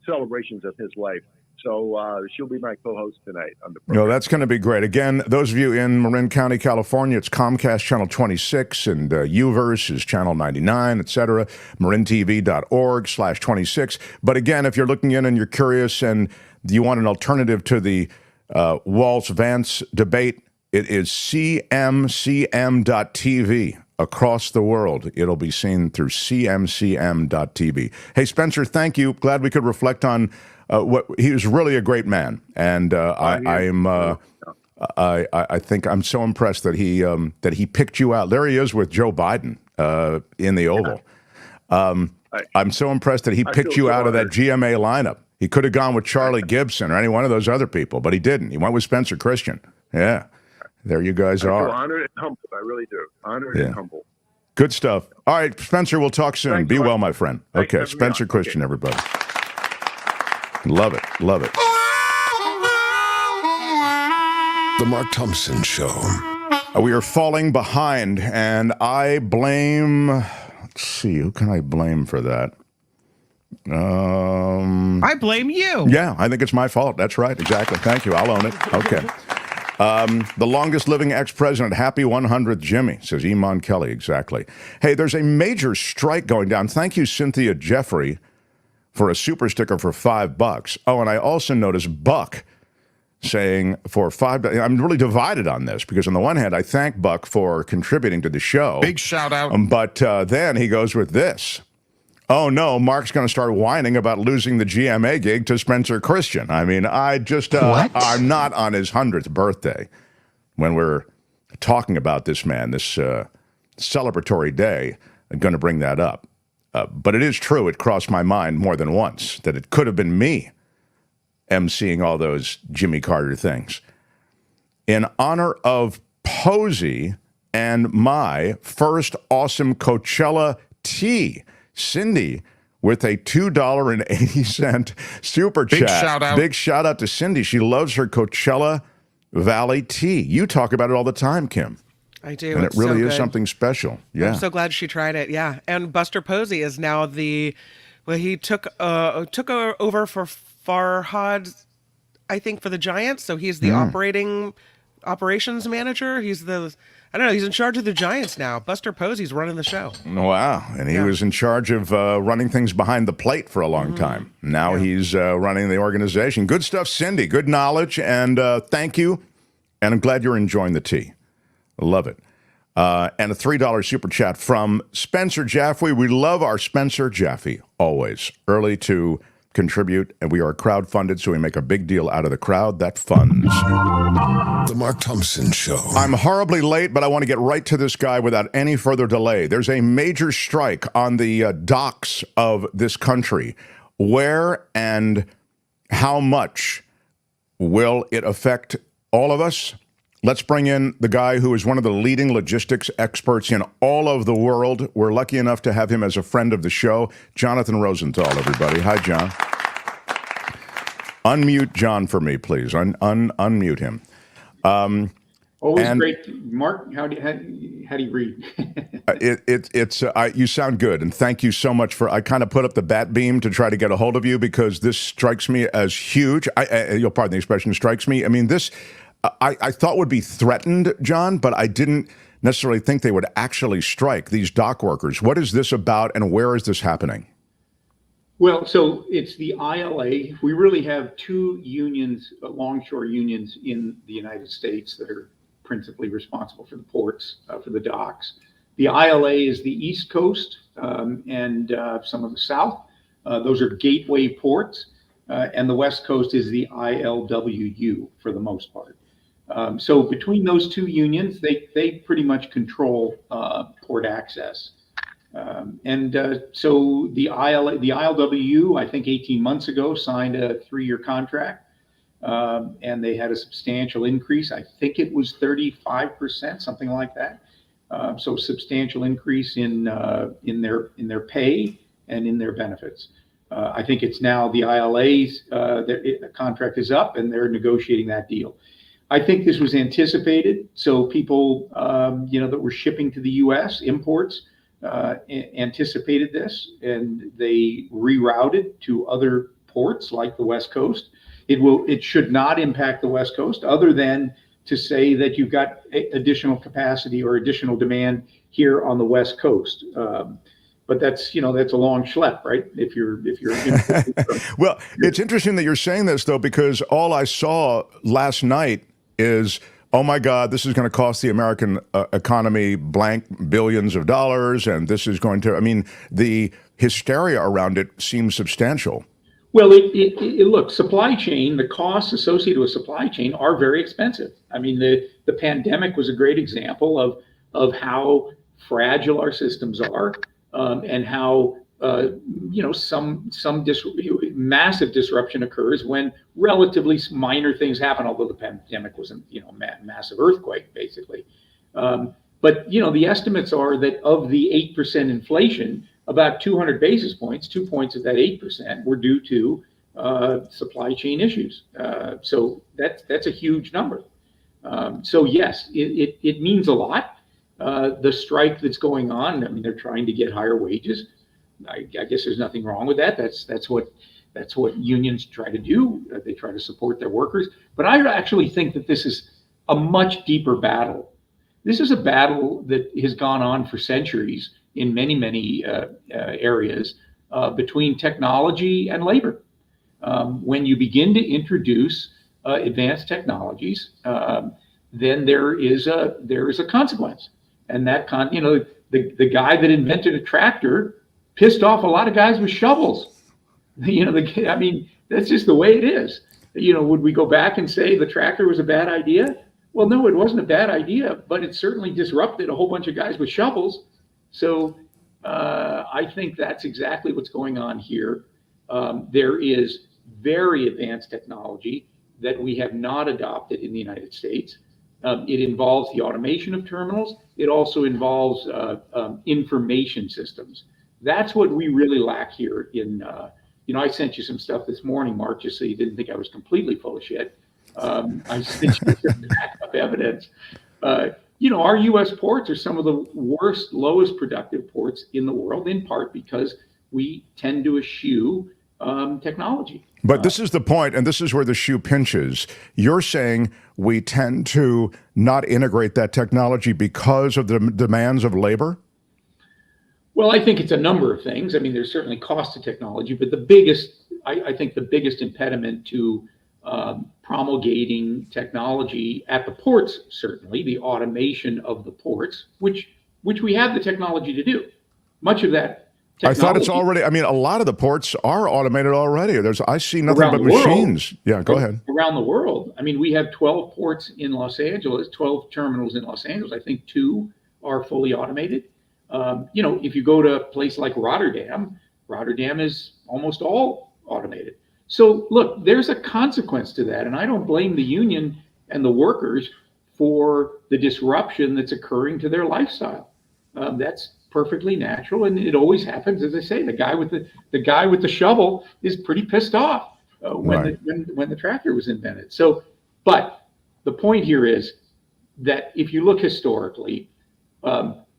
celebrations of his life. So she'll be my co-host tonight on the program. That's going to be great. Again, those of you in Marin County, California, it's Comcast Channel 26, and UVerse is Channel 99, etc. marintv.org/26. But again, if you're looking in and you're curious and you want an alternative to the Walz Vance debate, it is cmcm.tv. Across the world, it'll be seen through cmcm.tv. Hey, Spencer, thank you. Glad we could reflect on he was really a great man, and I think I'm so impressed that he picked you out. There he is with Joe Biden in the Oval. I'm so impressed that he picked you out of that GMA lineup. He could have gone with Charlie Gibson or any one of those other people, but he didn't. He went with Spencer Christian. Yeah, there you guys are. I feel honored and humbled. I really do. Honored and humbled. Good stuff. All right, Spencer, we'll talk soon. Thanks Be well, my friend. Okay, Spencer Christian, everybody. Love it. Love it. The Mark Thompson Show. We are falling behind, and I blame... Let's see, who can I blame for that? I blame you. Yeah, I think it's my fault. That's right. Exactly. Thank you. I'll own it. Okay. The longest living ex-president, happy 100th Jimmy, says Iman Kelly. Exactly. Hey, there's a major strike going down. Thank you, Cynthia Jeffrey, for a super sticker for $5. Oh, and I also noticed Buck saying for $5. I'm really divided on this because on the one hand, I thank Buck for contributing to the show. Big shout out. But then he goes with this. Oh, no, Mark's going to start whining about losing the GMA gig to Spencer Christian. I mean, I'm not on his 100th birthday when we're talking about this man, this celebratory day. I'm going to bring that up. But it is true, it crossed my mind more than once that it could have been me emceeing all those Jimmy Carter things. In honor of Posey and my first awesome Coachella tea, Cindy with a $2.80 super chat. Big shout out. Big shout out to Cindy. She loves her Coachella Valley tea. You talk about it all the time, Kim. I do. And it's it really so is good. something special. Yeah. I'm so glad she tried it. Yeah. And Buster Posey is now he took over for Farhad, I think, for the Giants. So he's the operations manager. He's he's in charge of the Giants now. Buster Posey's running the show. Wow. And he was in charge of running things behind the plate for a long time. Now he's running the organization. Good stuff, Cindy. Good knowledge. And thank you. And I'm glad you're enjoying the tea. Love it. And a $3 super chat from Spencer Jaffe. We love our Spencer Jaffe, always. Early to contribute, and we are crowd-funded, so we make a big deal out of the crowd that funds. The Mark Thompson Show. I'm horribly late, but I want to get right to this guy without any further delay. There's a major strike on the docks of this country. Where and how much will it affect all of us? Let's bring in the guy who is one of the leading logistics experts in all of the world. We're lucky enough to have him as a friend of the show, Jonathan Rosenthal, everybody. Hi, John. Unmute John for me, please. Unmute him. Always great. Mark, how do you read? You sound good, and thank you so much I kind of put up the bat beam to try to get a hold of you because this strikes me as huge. You'll pardon the expression, strikes me. I mean, this... I thought would be threatened, John, but I didn't necessarily think they would actually strike these dock workers. What is this about, and where is this happening? Well, so it's the ILA. We really have two unions, longshore unions in the United States that are principally responsible for the ports, for the docks. The ILA is the East Coast and some of the South. Those are gateway ports. And the West Coast is the ILWU for the most part. So between those two unions, they pretty much control port access. So the ILWU, I think 18 months ago, signed a 3-year contract, and they had a substantial increase. I think it was 35%, something like that. So substantial increase in their pay and in their benefits. I think it's now the ILA's the contract is up, and they're negotiating that deal. I think this was anticipated. So people, that were shipping to the U.S. imports anticipated this, and they rerouted to other ports like the West Coast. It should not impact the West Coast, other than to say that you've got additional capacity or additional demand here on the West Coast. But that's a long schlep, right? If you're Well, it's interesting that you're saying this, though, because all I saw last night is, oh my God, this is going to cost the American economy blank billions of dollars, and this is going to, the hysteria around it seems substantial. Well, look, supply chain, the costs associated with supply chain are very expensive. The pandemic was a great example of how fragile our systems are, and how massive disruption occurs when relatively minor things happen. Although the pandemic wasn't massive earthquake basically, but the estimates are that of the 8% inflation, about 200 basis points, 2 points of that 8% were due to supply chain issues. So that's a huge number. So yes, it means a lot. The strike that's going on, they're trying to get higher wages. I guess there's nothing wrong with that. That's what unions try to do. They try to support their workers. But I actually think that this is a much deeper battle. This is a battle that has gone on for centuries in many areas between technology and labor. When you begin to introduce advanced technologies, then there is a consequence. And that the guy that invented a tractor pissed off a lot of guys with shovels. That's just the way it is. Would we go back and say the tractor was a bad idea? Well, no, it wasn't a bad idea, but it certainly disrupted a whole bunch of guys with shovels. So I think that's exactly what's going on here. There is very advanced technology that we have not adopted in the United States. It involves the automation of terminals. It also involves information systems. That's what we really lack here in, I sent you some stuff this morning, Mark, just so you didn't think I was completely full of shit. I sent you some backup evidence. Our U.S. ports are some of the worst, lowest productive ports in the world, in part because we tend to eschew technology. But this is the point, and this is where the shoe pinches. You're saying we tend to not integrate that technology because of the demands of labor? Well, I think it's a number of things. There's certainly cost to technology, but I think the biggest impediment to promulgating technology at the ports, certainly the automation of the ports, which we have the technology to do. Much of that technology, I thought it's already, a lot of the ports are automated already. I see nothing but machines. Yeah, go ahead. Around the world. We have 12 ports in Los Angeles, 12 terminals in Los Angeles. I think 2 are fully automated. If you go to a place like Rotterdam is almost all automated. So look, there's a consequence to that. And I don't blame the union and the workers for the disruption that's occurring to their lifestyle. That's perfectly natural. And it always happens. As I say, the guy with the shovel is pretty pissed off when the tractor was invented. So, but the point here is that if you look historically,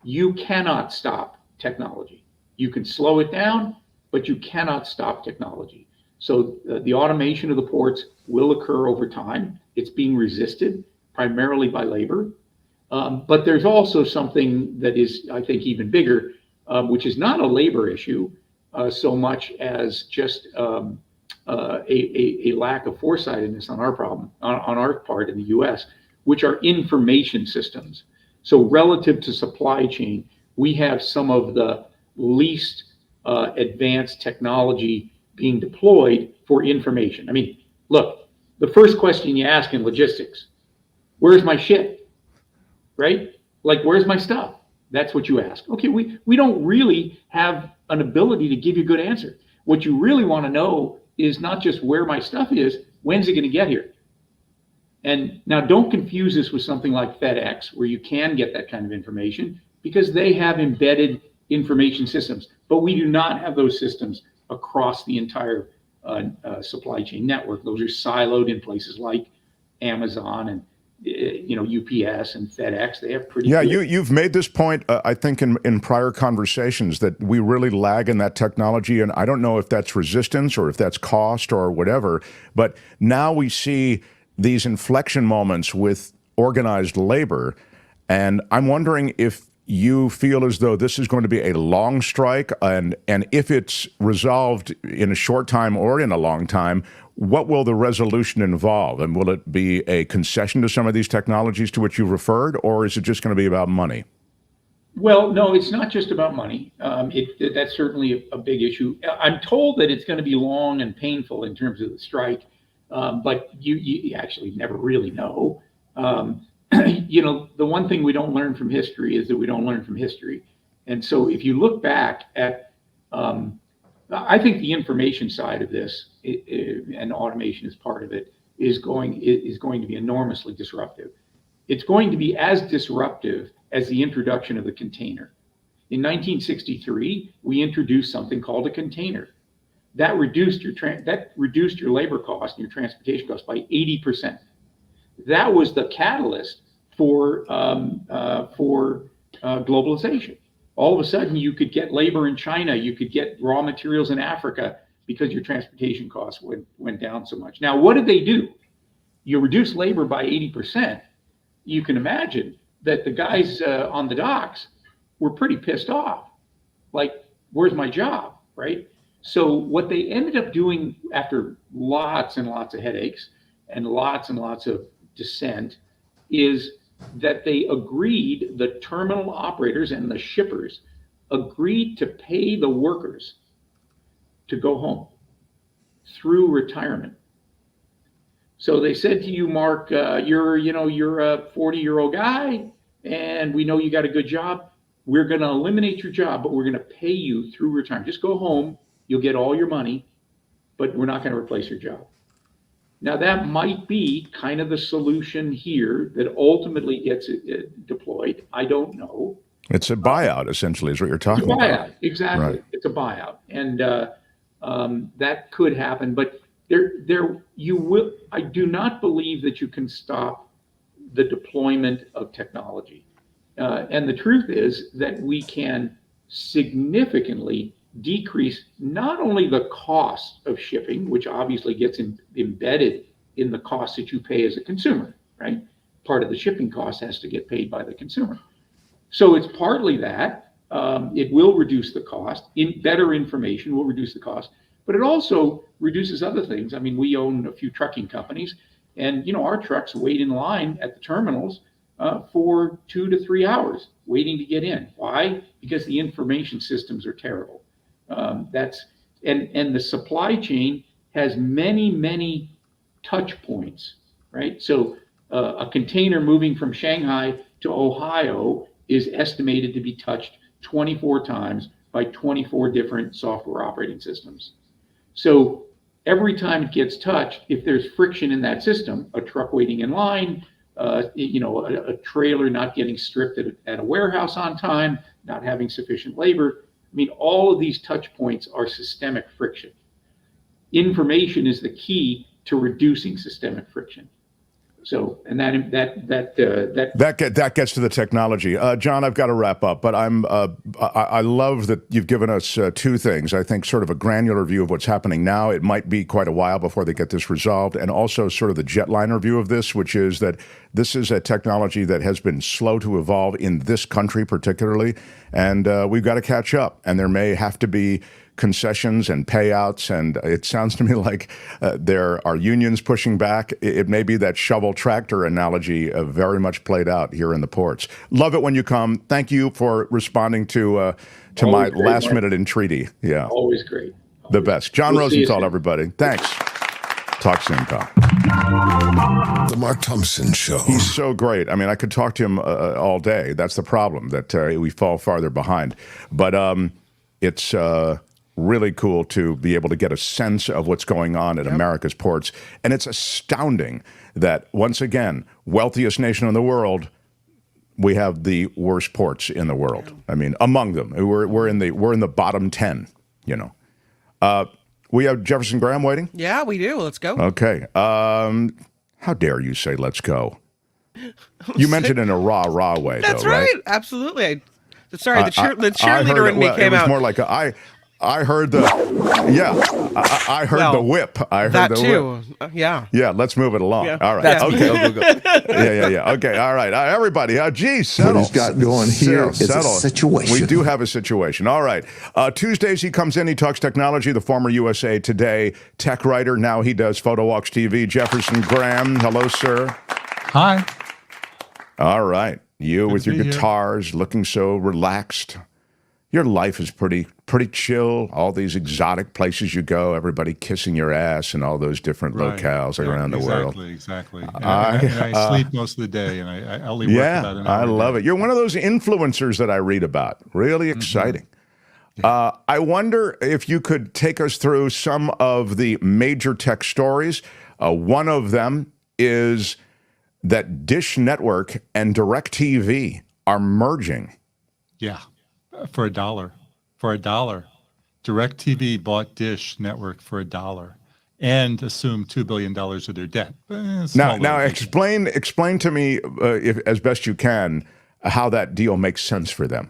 you cannot stop technology. You can slow it down, but you cannot stop technology. So the automation of the ports will occur over time. It's being resisted primarily by labor. But there's also something that is, I think, even bigger, which is not a labor issue so much as just a lack of foresightedness on our part in the U.S., which are information systems. So relative to supply chain, we have some of the least advanced technology being deployed for information. I mean, look, the first question you ask in logistics, where's my ship, right? Like, where's my stuff? That's what you ask. Okay, we don't really have an ability to give you a good answer. What you really want to know is not just where my stuff is, when's it going to get here? And now don't confuse this with something like FedEx, where you can get that kind of information, because they have embedded information systems, but we do not have those systems across the entire supply chain network. Those are siloed in places like Amazon and UPS and FedEx. They have pretty good. You've made this point, I think, in prior conversations, that we really lag in that technology, and I don't know if that's resistance or if that's cost or whatever, but now we see these inflection moments with organized labor, and I'm wondering if you feel as though this is going to be a long strike, and if it's resolved in a short time or in a long time, what will the resolution involve? And will it be a concession to some of these technologies to which you referred, or is it just going to be about money? Well, no, it's not just about money. That's certainly a big issue. I'm told that it's going to be long and painful in terms of the strike, but you actually never really know. The one thing we don't learn from history is that we don't learn from history. And so if you look back at, I think the information side of this, and automation is part of it, is going to be enormously disruptive. It's going to be as disruptive as the introduction of the container. In 1963, we introduced something called a container. That reduced your labor cost and your transportation cost by 80%. That was the catalyst for globalization. All of a sudden, you could get labor in China, you could get raw materials in Africa, because your transportation costs went down so much. Now, what did they do? You reduce labor by 80%. You can imagine that the guys on the docks were pretty pissed off. Like, where's my job, right? So what they ended up doing, after lots and lots of headaches and lots of dissent, is that they agreed, the terminal operators and the shippers agreed to pay the workers to go home through retirement. So they said to you, Mark, you're a 40-year-old guy, and we know you got a good job. We're going to eliminate your job, but we're going to pay you through retirement. Just go home. You'll get all your money, but we're not going to replace your job. Now, that might be kind of the solution here that ultimately gets deployed. I don't know. It's a buyout, essentially, is what you're talking about. It's a buyout, exactly. Right. It's a buyout, and that could happen. But I do not believe that you can stop the deployment of technology. And the truth is that we can significantly decrease not only the cost of shipping, which obviously gets embedded in the cost that you pay as a consumer, right? Part of the shipping cost has to get paid by the consumer. So it's partly that. It will reduce the cost. Better information will reduce the cost, but it also reduces other things. I mean, we own a few trucking companies, and our trucks wait in line at the terminals for 2 to 3 hours waiting to get in. Why? Because the information systems are terrible. And the supply chain has many touch points, right? So a container moving from Shanghai to Ohio is estimated to be touched 24 times by 24 different software operating systems. So every time it gets touched, if there's friction in that system, a truck waiting in line, a trailer not getting stripped at a warehouse on time, not having sufficient labor, I mean, all of these touch points are systemic friction. Information is the key to reducing systemic friction. So, and that gets to the technology. John, I've got to wrap up, but I love that you've given us two things. I think sort of a granular view of what's happening now. It might be quite a while before they get this resolved, and also sort of the jetliner view of this, which is that This is a technology that has been slow to evolve in this country particularly, and we've got to catch up. And there may have to be concessions and payouts, and it sounds to me like there are unions pushing back. It may be that shovel tractor analogy very much played out here in the ports. Love it when you come. Thank you for responding to my last-minute entreaty. Yeah, always great. The best. John We'll see you Rosenthal, soon. everybody. Thanks. Talk soon, pal. The Mark Thompson Show. He's so great. I mean, I could talk to him all day. That's the problem, that we fall farther behind. But it's really cool to be able to get a sense of what's going on at America's ports. And it's astounding that, once again, wealthiest nation in the world, we have the worst ports in the world. I mean, among them. We're in the bottom 10, you know. We have Jefferson Graham waiting? Yeah, we do. Let's go. Okay. How dare you say let's go? You meant it in a rah-rah way, That's though, right? Absolutely. Sorry, the cheerleader in me came it was out. more like I heard the, I heard the whip. I heard that the too. whip. Yeah. Yeah, let's move it along. Yeah. All right. That's okay. Yeah. Okay. All right. Everybody. Geez, settle. What he's got going here is a Settle. situation. We do have a situation. All right. Tuesdays he comes in. He talks technology. The former USA Today tech writer. Now he does Photo Walks TV. Jefferson Graham. Hello, sir. Hi. All right. You Good with to your be here. guitars, looking so relaxed. Your life is pretty chill. All these exotic places you go, everybody kissing your ass, and all those different locales around the world. Exactly. And I sleep most of the day, and I only work about an hour. I love it. You're one of those influencers that I read about. Really exciting. I wonder if you could take us through some of the major tech stories. One of them is that Dish Network and DirecTV are merging. Yeah. For $1. For $1. DirecTV bought Dish Network for $1 and assumed $2 billion of their debt. Now explain to me, if, as best you can, how that deal makes sense for them.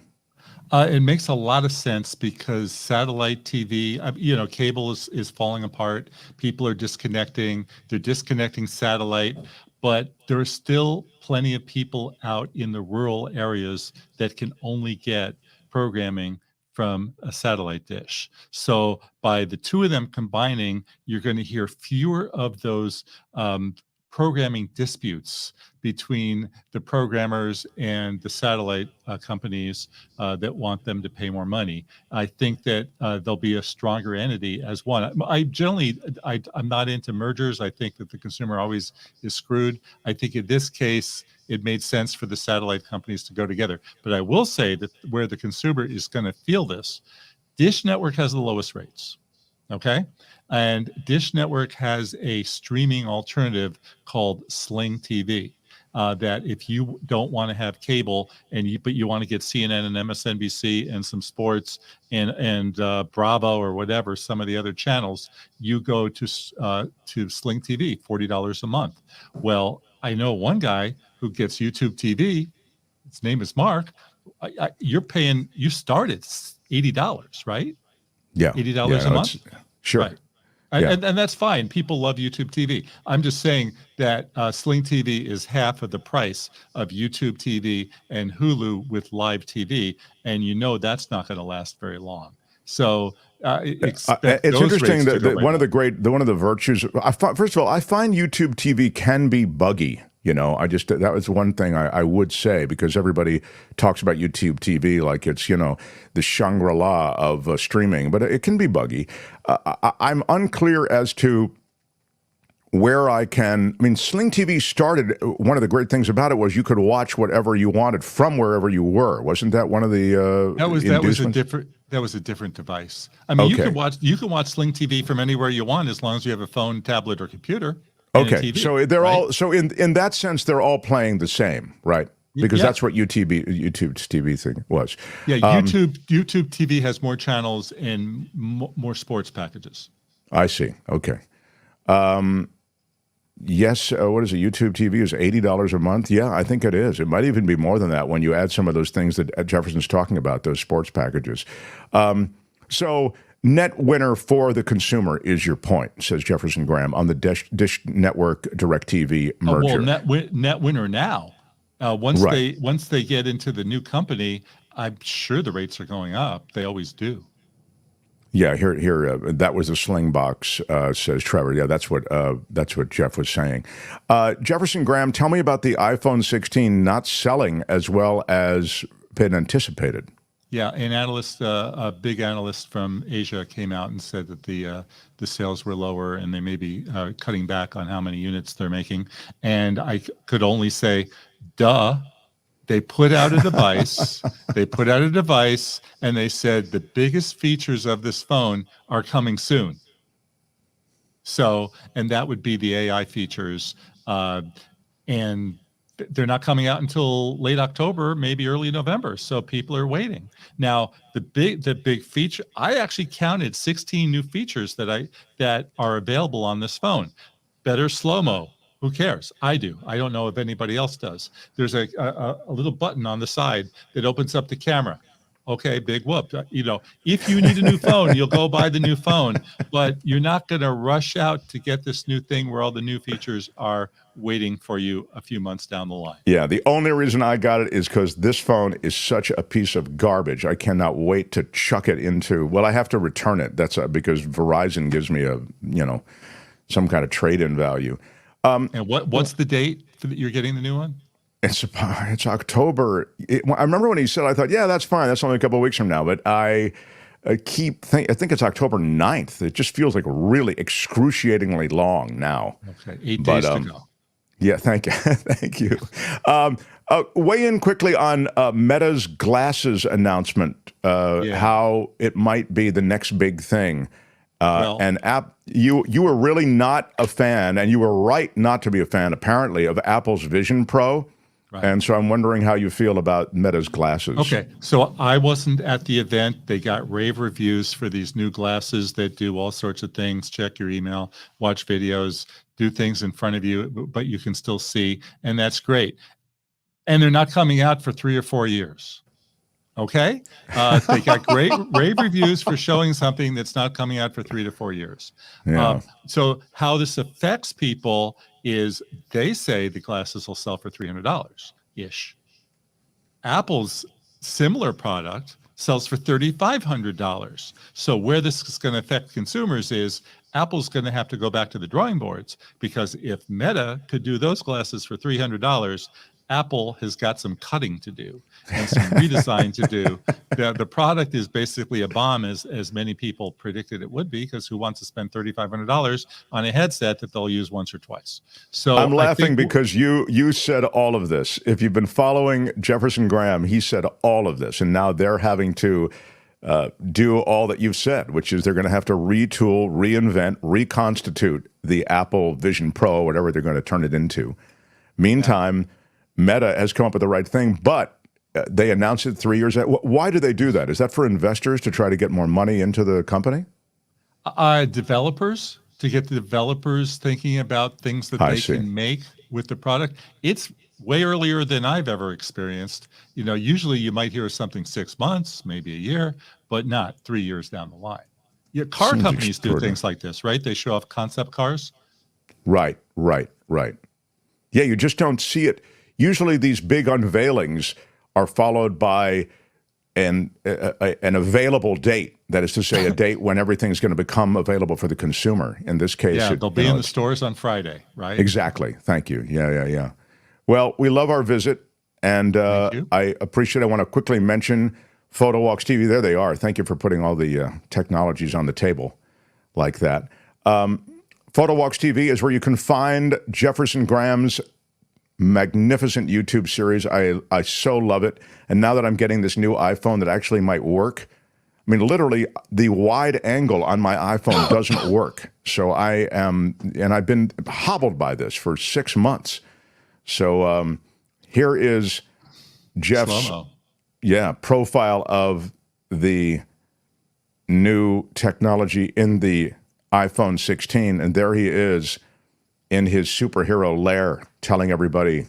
It makes a lot of sense because satellite TV, cable is falling apart. People are disconnecting. They're disconnecting satellite. But there are still plenty of people out in the rural areas that can only get programming from a satellite dish. So by the two of them combining, you're going to hear fewer of those programming disputes between the programmers and the satellite companies that want them to pay more money. I think that there'll be a stronger entity as one. I'm not into mergers. I think that the consumer always is screwed. I think in this case, it made sense for the satellite companies to go together. But I will say that where the consumer is going to feel this, Dish Network has the lowest rates. Okay. And Dish Network has a streaming alternative called Sling TV. That if you don't want to have cable but you want to get CNN and MSNBC and some sports and Bravo or whatever, some of the other channels, you go to Sling TV, $40 a month. Well, I know one guy who gets YouTube TV. His name is Mark. You start at $80, right? Yeah, $80 a month. Sure. Right. And that's fine. People love YouTube TV. I'm just saying that Sling TV is half of the price of YouTube TV and Hulu with live TV, and that's not going to last very long. So it's interesting that one of the virtues. First of all, I find YouTube TV can be buggy. That was one thing I would say, because everybody talks about YouTube TV like it's, the Shangri-La of streaming, but it can be buggy. I'm unclear as to where I mean, Sling TV started, one of the great things about it was you could watch whatever you wanted from wherever you were. Wasn't that one of the That was a different device. I mean, okay. you can watch Sling TV from anywhere you want as long as you have a phone, tablet, or computer. Okay, TV, so they're right? all in that sense they're all playing the same, right? Because that's what YouTube's TV thing was. Yeah, YouTube TV has more channels and more sports packages. I see. Okay. Yes. What is it? YouTube TV is $80 a month. Yeah, I think it is. It might even be more than that when you add some of those things that Jefferson's talking about, those sports packages. So net winner for the consumer is your point, says Jefferson Graham, on the Dish Network DirecTV merger. Well, net winner now. Once Right. they get into the new company, I'm sure the rates are going up. They always do. Yeah, here. That was a sling box, says Trevor. Yeah, that's what Jeff was saying. Jefferson Graham, tell me about the iPhone 16 not selling as well as been anticipated. Yeah, an analyst, a big analyst from Asia, came out and said that the sales were lower and they may be cutting back on how many units they're making. And I could only say, duh. They put out a device. And they said the biggest features of this phone are coming soon. So, and that would be the AI features, and they're not coming out until late October, maybe early November. So people are waiting. Now, the big feature, I actually counted 16 new features that are available on this phone. Better slow-mo. Who cares? I do. I don't know if anybody else does. There's a little button on the side that opens up the camera. Okay, big whoop. If you need a new phone, you'll go buy the new phone, but you're not going to rush out to get this new thing where all the new features are waiting for you a few months down the line. Yeah, the only reason I got it is because this phone is such a piece of garbage. I cannot wait to chuck it into, well, I have to return it. That's because Verizon gives me some kind of trade-in value. And what's the date that you're getting the new one? It's October. I remember when he said, I thought, yeah, that's fine. That's only a couple of weeks from now. But I think it's October 9th. It just feels like really excruciatingly long now. Okay, 8 days to go. Yeah, thank you. Thank you. Weigh in quickly on Meta's glasses announcement, how it might be the next big thing. You were really not a fan, and you were right not to be a fan, apparently, of Apple's Vision Pro. Right. And so I'm wondering how you feel about Meta's glasses. Okay, so I wasn't at the event. They got rave reviews for these new glasses that do all sorts of things. Check your email, watch videos, do things in front of you, but you can still see, and that's great. And they're not coming out for 3 or 4 years. Okay, they got great rave reviews for showing something that's not coming out for 3 to 4 years. Yeah. So how this affects people is they say the glasses will sell for $300-ish. Apple's similar product sells for $3,500. So where this is going to affect consumers is Apple's going to have to go back to the drawing boards, because if Meta could do those glasses for $300, Apple has got some cutting to do and some redesign to do. The product is basically a bomb, as many people predicted it would be, because who wants to spend $3,500 on a headset that they'll use once or twice? So I'm laughing because you said all of this. If you've been following Jefferson Graham, he said all of this, and now they're having to do all that you've said, which is they're going to have to retool, reinvent, reconstitute the Apple Vision Pro, whatever they're going to turn it into. Meantime, Meta has come up with the right thing, but they announced it 3 years. Why do they do that? Is that for investors to try to get more money into the company? Developers, to get the developers thinking about things that they can make with the product. It's way earlier than I've ever experienced. Usually you might hear something 6 months, maybe a year, but not 3 years down the line. Yeah, car companies do things like this, right? They show off concept cars. Right. Yeah, you just don't see it. Usually these big unveilings are followed by an available date. That is to say, a date when everything's going to become available for the consumer. In this case, they'll be in the stores on Friday, right? Exactly. Thank you. Yeah. Well, we love our visit, and I appreciate it. I want to quickly mention PhotoWalks TV. There they are. Thank you for putting all the technologies on the table like that. PhotoWalks TV is where you can find Jefferson Graham's magnificent YouTube series. I so love it. And now that I'm getting this new iPhone that actually might work, I mean, literally the wide angle on my iPhone doesn't work. So I've been hobbled by this for 6 months. So here is Jeff's profile of the new technology in the iPhone 16. And there he is in his superhero lair, telling everybody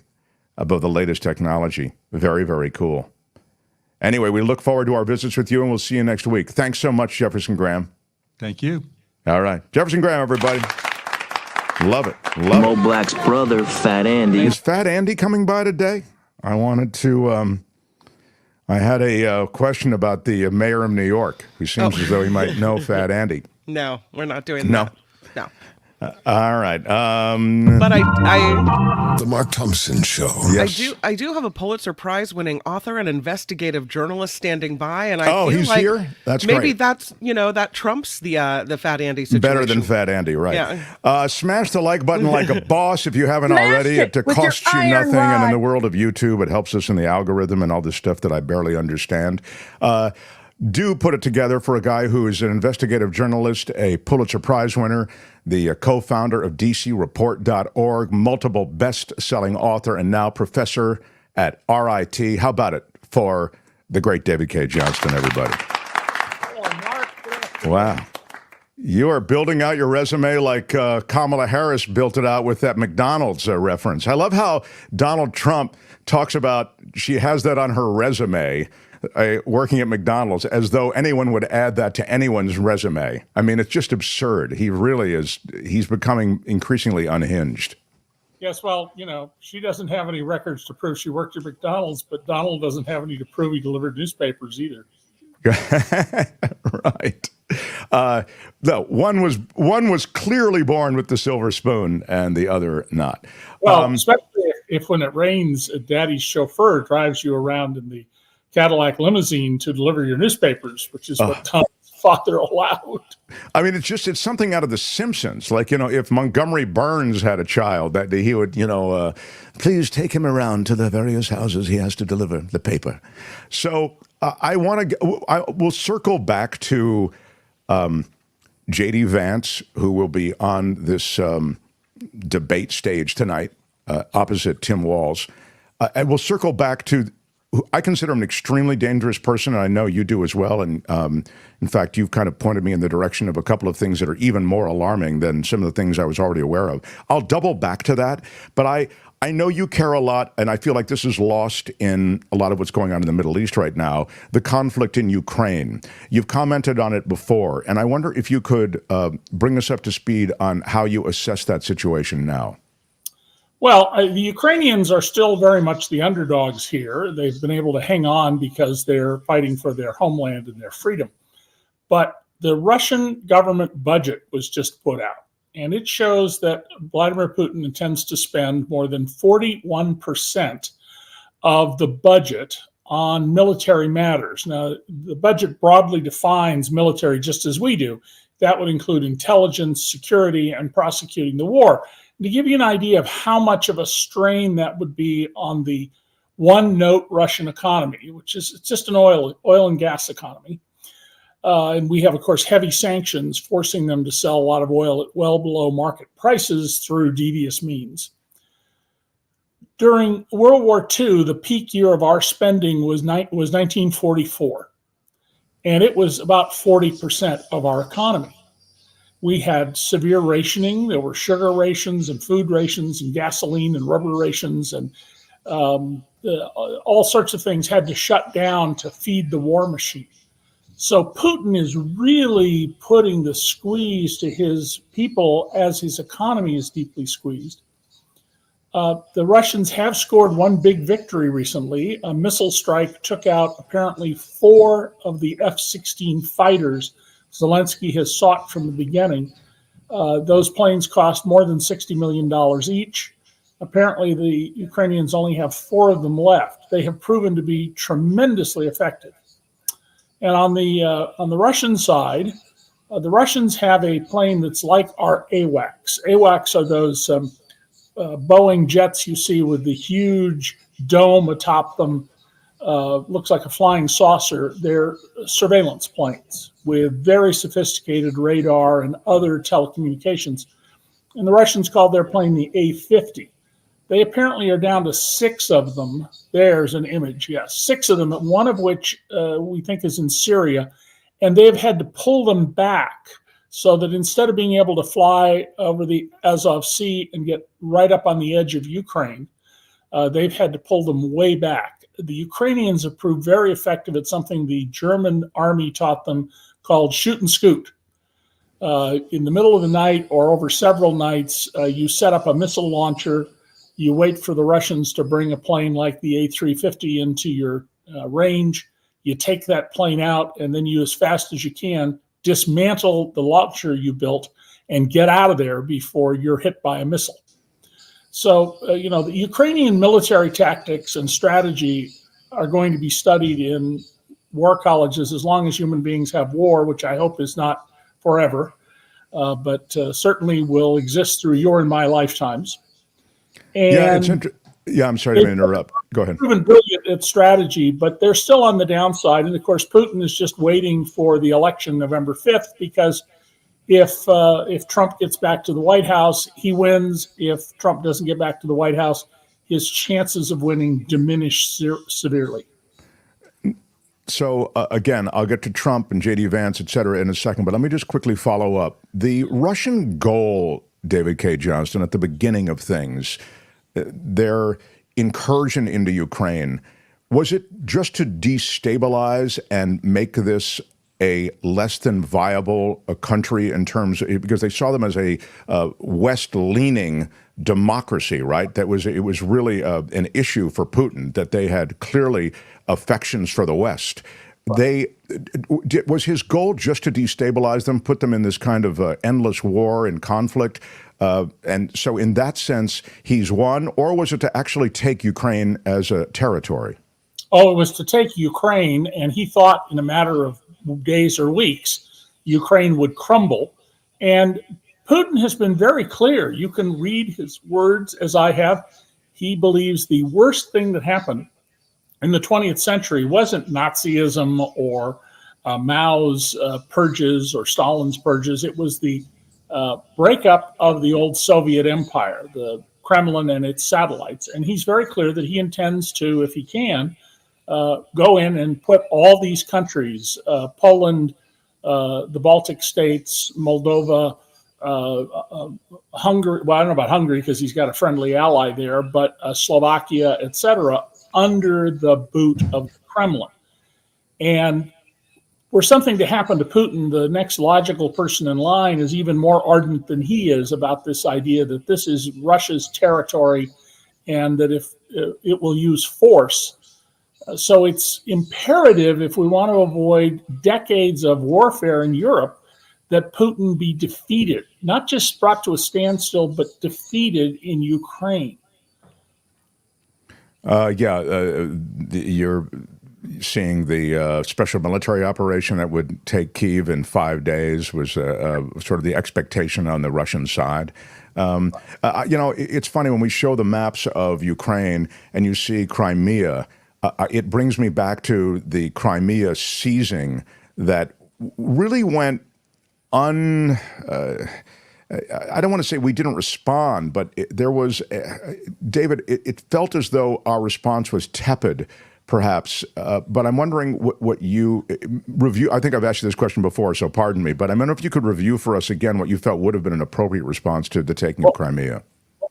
about the latest technology. Very, very cool. Anyway, we look forward to our visits with you, and we'll see you next week. Thanks so much, Jefferson Graham. Thank you. All right. Jefferson Graham, everybody. Love it. Love Mo it. Black's brother, Fat Andy. Is Fat Andy coming by today? I wanted to, I had a question about the mayor of New York, who seems as though he might know Fat Andy. No, we're not doing No. that. No. All right. But I The Mark Thompson Show. Yes. I do have a Pulitzer Prize winning author and investigative journalist standing by, and I Oh, feel he's like here? That's maybe great. that's that trumps the Fat Andy situation. Better than Fat Andy, right? Yeah. Smash the like button like a boss if you haven't Smash already. it It with your costs you iron nothing, and in rod. the world of YouTube, it helps us in the algorithm and all this stuff that I barely understand. Do put it together for a guy who is an investigative journalist, a Pulitzer Prize winner, the co-founder of DCReport.org, multiple best-selling author, and now professor at RIT. How about it for the great David Cay Johnston, everybody? Wow. You are building out your resume like Kamala Harris built it out with that McDonald's reference. I love how Donald Trump talks about she has that on her resume, working at McDonald's, as though anyone would add that to anyone's resume. I mean, it's just absurd. He really is. He's becoming increasingly unhinged. Yes, well, she doesn't have any records to prove she worked at McDonald's, but Donald doesn't have any to prove he delivered newspapers either. Right. No, one was clearly born with the silver spoon, and the other not. Well, especially if when it rains, Daddy's chauffeur drives you around in the Cadillac limousine to deliver your newspapers, which is what Tom's father allowed. I mean, it's something out of The Simpsons. Like, if Montgomery Burns had a child, that he would, please take him around to the various houses he has to deliver the paper. So we'll circle back to J.D. Vance, who will be on this debate stage tonight opposite Tim Walz. And we'll circle back to, I consider him an extremely dangerous person, and I know you do as well. And in fact, you've kind of pointed me in the direction of a couple of things that are even more alarming than some of the things I was already aware of. I'll double back to that, but I know you care a lot, and I feel like this is lost in a lot of what's going on in the Middle East right now, the conflict in Ukraine. You've commented on it before, and I wonder if you could bring us up to speed on how you assess that situation now. Well, the Ukrainians are still very much the underdogs here. They've been able to hang on because they're fighting for their homeland and their freedom. But the Russian government budget was just put out, and it shows that Vladimir Putin intends to spend more than 41% of the budget on military matters. Now, the budget broadly defines military just as we do. That would include intelligence, security, and prosecuting the war. To give you an idea of how much of a strain that would be on the one-note Russian economy, which is it's just an oil and gas economy. And we have, of course, heavy sanctions forcing them to sell a lot of oil at well below market prices through devious means. During World War II, the peak year of our spending was 1944, and it was about 40% of our economy. We had severe rationing. There were sugar rations and food rations and gasoline and rubber rations, and all sorts of things had to shut down to feed the war machine. So Putin is really putting the squeeze to his people as his economy is deeply squeezed. The Russians have scored one big victory recently. A missile strike took out apparently 4 of the F-16 fighters Zelensky has sought from the beginning. Those planes cost more than $60 million each. Apparently, the Ukrainians only have 4 of them left. They have proven to be tremendously effective. And on the Russian side, the Russians have a plane that's like our AWACS. AWACS are those Boeing jets you see with the huge dome atop them. Looks like a flying saucer. They're surveillance planes with very sophisticated radar and other telecommunications. And the Russians called their plane the A-50. They apparently are down to 6 of them. There's an image, yes. 6 of them, one of which we think is in Syria. And they've had to pull them back so that instead of being able to fly over the Azov Sea and get right up on the edge of Ukraine, they've had to pull them way back. The Ukrainians have proved very effective at something the German army taught them called shoot and scoot. in the middle of the night or over several nights, you set up a missile launcher. You wait for the Russians to bring a plane like the A350 into your range. You take that plane out, and then you, as fast as you can, dismantle the launcher you built and get out of there before you're hit by a missile. So, the Ukrainian military tactics and strategy are going to be studied in war colleges as long as human beings have war, which I hope is not forever, but certainly will exist through your and my lifetimes. And I'm sorry to interrupt. Go ahead. Proven brilliant at strategy, but they're still on the downside. And of course, Putin is just waiting for the election November 5th, because if Trump gets back to the White House, he wins. If Trump doesn't get back to the White House, his chances of winning diminish severely. So again, I'll get to Trump and J.D. Vance, et cetera, in a second, but let me just quickly follow up. The Russian goal, David Cay Johnston, at the beginning of things, their incursion into Ukraine, was it just to destabilize and make this a less than viable country in terms of, because they saw them as a West-leaning democracy, right? It was really an issue for Putin that they had clearly affections for the West. Was his goal just to destabilize them, put them in this kind of endless war and conflict? And so in that sense, he's won, or was it to actually take Ukraine as a territory? Oh, it was to take Ukraine, and he thought in a matter of days or weeks, Ukraine would crumble. And Putin has been very clear. You can read his words as I have. He believes the worst thing that happened in the 20th century wasn't Nazism or Mao's purges or Stalin's purges. It was the breakup of the old Soviet empire, the Kremlin and its satellites. And he's very clear that he intends to, if he can, go in and put all these countries, Poland, the Baltic states, Moldova, Hungary, well, I don't know about Hungary because he's got a friendly ally there, but Slovakia, etc., under the boot of the Kremlin. And were something to happen to Putin, the next logical person in line is even more ardent than he is about this idea that this is Russia's territory and that if it will use force. So it's imperative, if we want to avoid decades of warfare in Europe, that Putin be defeated, not just brought to a standstill, but defeated in Ukraine. You're seeing the special military operation that would take Kyiv in 5 days was sort of the expectation on the Russian side. It's funny when we show the maps of Ukraine and you see Crimea, it brings me back to the Crimea seizing that really went I don't want to say we didn't respond, but there was, David, it felt as though our response was tepid, perhaps. But I'm wondering what you review. I think I've asked you this question before, so pardon me. But I wonder if you could review for us again what you felt would have been an appropriate response to the taking of Crimea.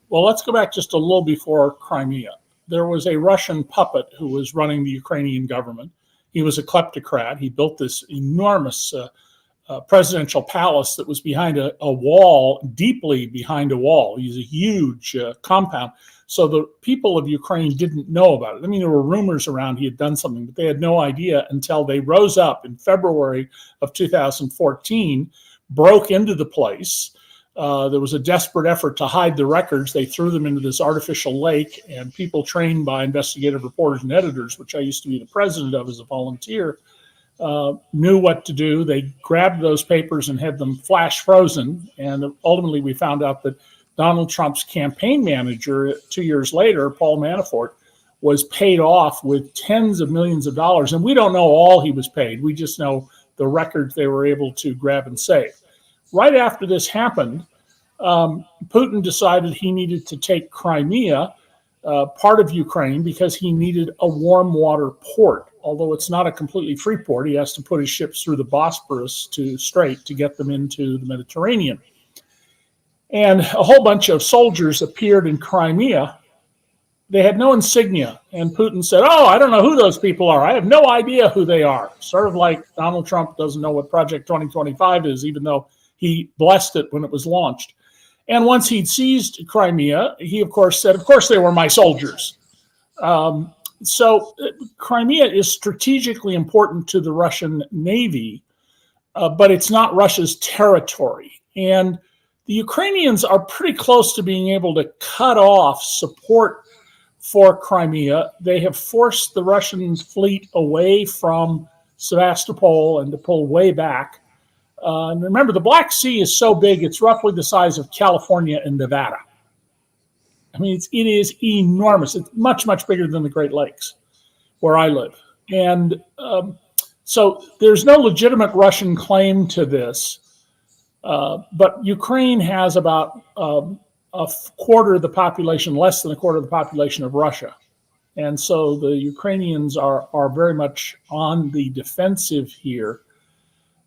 Well, let's go back just a little before Crimea. There was a Russian puppet who was running the Ukrainian government. He was a kleptocrat. He built this enormous presidential palace that was behind a wall, deeply behind a wall. He's a huge compound. So the people of Ukraine didn't know about it. I mean, there were rumors around he had done something, but they had no idea until they rose up in February of 2014, broke into the place. There was a desperate effort to hide the records. They threw them into this artificial lake, and people trained by investigative reporters and editors, which I used to be the president of as a volunteer, knew what to do. They grabbed those papers and had them flash frozen. And ultimately, we found out that Donald Trump's campaign manager 2 years later, Paul Manafort, was paid off with tens of millions of dollars. And we don't know all he was paid. We just know the records they were able to grab and save. Right after this happened, Putin decided he needed to take Crimea, part of Ukraine, because he needed a warm water port. Although it's not a completely free port, he has to put his ships through the Bosporus Strait to get them into the Mediterranean. And a whole bunch of soldiers appeared in Crimea. They had no insignia. And Putin said, "Oh, I don't know who those people are. I have no idea who they are." Sort of like Donald Trump doesn't know what Project 2025 is, even though He blessed it when it was launched. And once he'd seized Crimea, he, of course, said, of course, they were my soldiers. So Crimea is strategically important to the Russian Navy, but it's not Russia's territory. And the Ukrainians are pretty close to being able to cut off support for Crimea. They have forced the Russian fleet away from Sevastopol and to pull way back. And remember, the Black Sea is so big, it's roughly the size of California and Nevada. I mean, it is enormous. It's much, much bigger than the Great Lakes, where I live. And so there's no legitimate Russian claim to this. But Ukraine has about a quarter of the population, less than a quarter of the population of Russia. And so the Ukrainians are very much on the defensive here.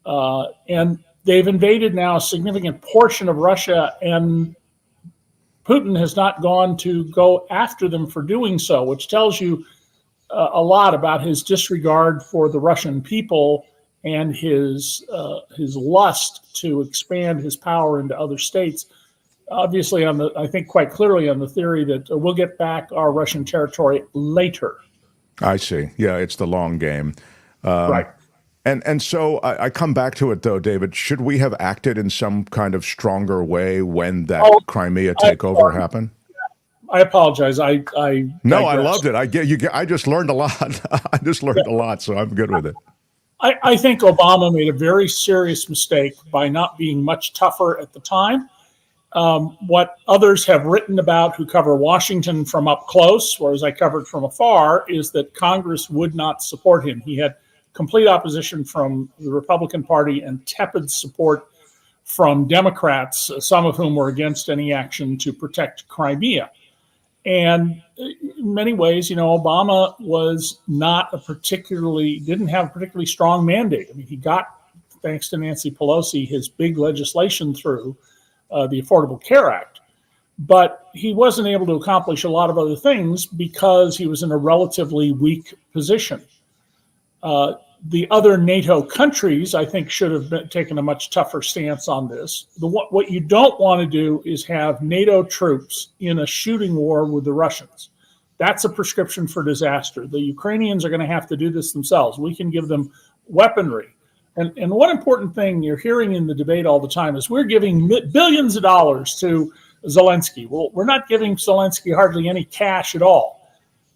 And they've invaded now a significant portion of Russia, and Putin has not gone to go after them for doing so, which tells you a lot about his disregard for the Russian people and his lust to expand his power into other states. Obviously, I think quite clearly on the theory that we'll get back our Russian territory later. I see. Yeah, it's the long game. Right. And so I come back to it, though, David. Should we have acted in some kind of stronger way when that Crimea takeover happened? I apologize. I loved it. I just learned a lot. I just learned a lot, so I'm good with it. I think Obama made a very serious mistake by not being much tougher at the time. What others have written about who cover Washington from up close, whereas I covered from afar, is that Congress would not support him. He had complete opposition from the Republican Party and tepid support from Democrats, some of whom were against any action to protect Crimea. And in many ways, Obama was didn't have a particularly strong mandate. I mean, he got, thanks to Nancy Pelosi, his big legislation through, the Affordable Care Act. But he wasn't able to accomplish a lot of other things because he was in a relatively weak position. The other NATO countries, I think, should have taken a much tougher stance on this. What you don't want to do is have NATO troops in a shooting war with the Russians. That's a prescription for disaster. The Ukrainians are going to have to do this themselves. We can give them weaponry. And one important thing you're hearing in the debate all the time is we're giving billions of dollars to Zelensky. Well, we're not giving Zelensky hardly any cash at all.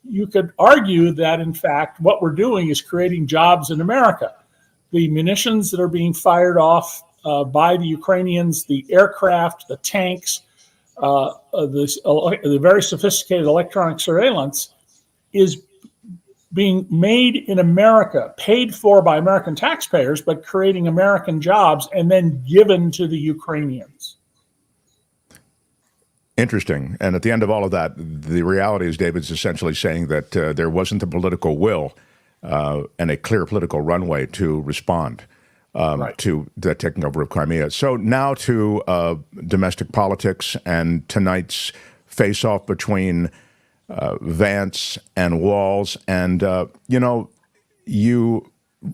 You could argue that, in fact, what we're doing is creating jobs in America. The munitions that are being fired off by the Ukrainians, the aircraft, the tanks, the very sophisticated electronic surveillance is being made in America, paid for by American taxpayers, but creating American jobs and then given to the Ukrainians. Interesting. And at the end of all of that, the reality is David's essentially saying that there wasn't the political will and a clear political runway to respond to the taking over of Crimea. So now to domestic politics and tonight's face-off between Vance and Walz. And, you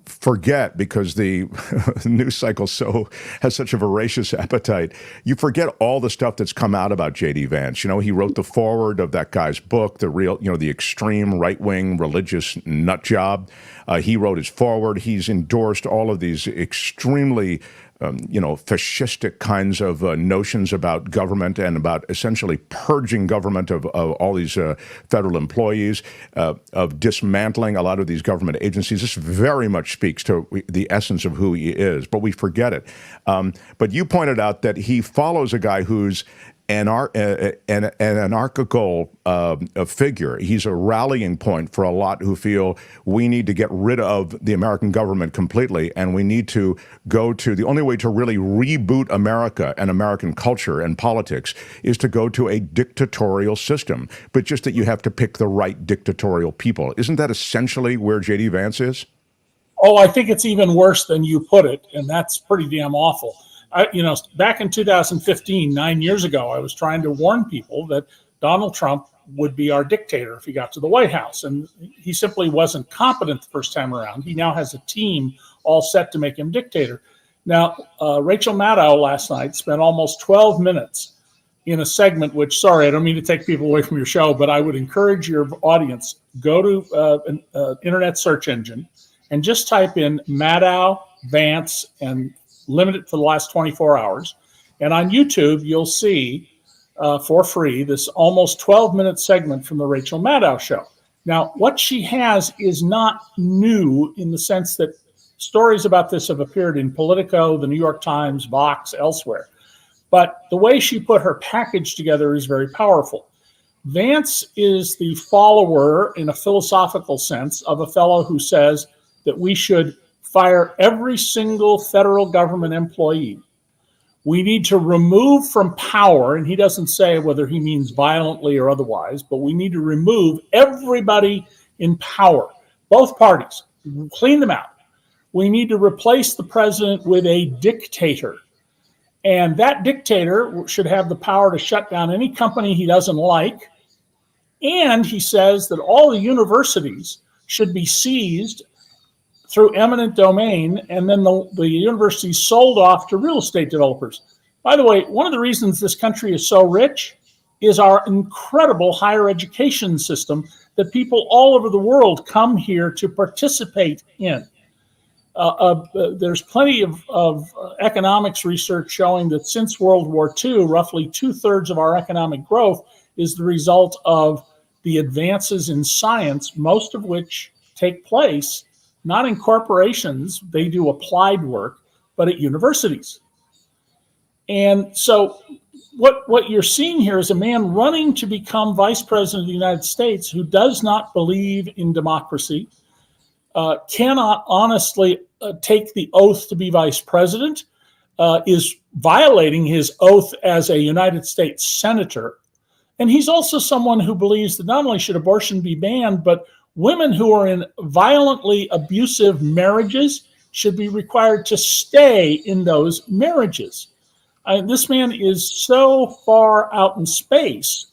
forget, because the news cycle has such a voracious appetite, you forget all the stuff that's come out about J.D. Vance. He wrote the foreword of that guy's book, the extreme right-wing religious nut job. He wrote his foreword. He's endorsed all of these extremely fascistic kinds of notions about government and about essentially purging government of all these federal employees, of dismantling a lot of these government agencies. This very much speaks to the essence of who he is, but we forget it. But you pointed out that he follows a guy who's an anarchical figure. He's a rallying point for a lot who feel we need to get rid of the American government completely, and we need to go to the only way to really reboot America and American culture and politics is to go to a dictatorial system, but just that you have to pick the right dictatorial people. Isn't that essentially where J.D. Vance is? Oh, I think it's even worse than you put it, and that's pretty damn awful. Back in 2015, 9 years ago, I was trying to warn people that Donald Trump would be our dictator if he got to the White House. And he simply wasn't competent the first time around. He now has a team all set to make him dictator. Now, Rachel Maddow last night spent almost 12 minutes in a segment, which, sorry, I don't mean to take people away from your show, but I would encourage your audience, go to an internet search engine and just type in Maddow, Vance, and limit it for the last 24 hours. And on YouTube, you'll see for free this almost 12-minute segment from the Rachel Maddow show. Now, what she has is not new in the sense that stories about this have appeared in Politico, the New York Times, Vox, elsewhere. But the way she put her package together is very powerful. Vance is the follower, in a philosophical sense, of a fellow who says that we should fire every single federal government employee. We need to remove from power, and he doesn't say whether he means violently or otherwise, but we need to remove everybody in power, both parties, clean them out. We need to replace the president with a dictator. And that dictator should have the power to shut down any company he doesn't like. And he says that all the universities should be seized through eminent domain, and then the universities sold off to real estate developers. By the way, one of the reasons this country is so rich is our incredible higher education system that people all over the world come here to participate in. There's plenty of economics research showing that since World War II, roughly 2/3 of our economic growth is the result of the advances in science, most of which take place not in corporations, they do applied work, but at universities. And so what you're seeing here is a man running to become vice president of the United States who does not believe in democracy, cannot honestly take the oath to be vice president, is violating his oath as a United States senator. And he's also someone who believes that not only should abortion be banned, but women who are in violently abusive marriages should be required to stay in those marriages. This man is so far out in space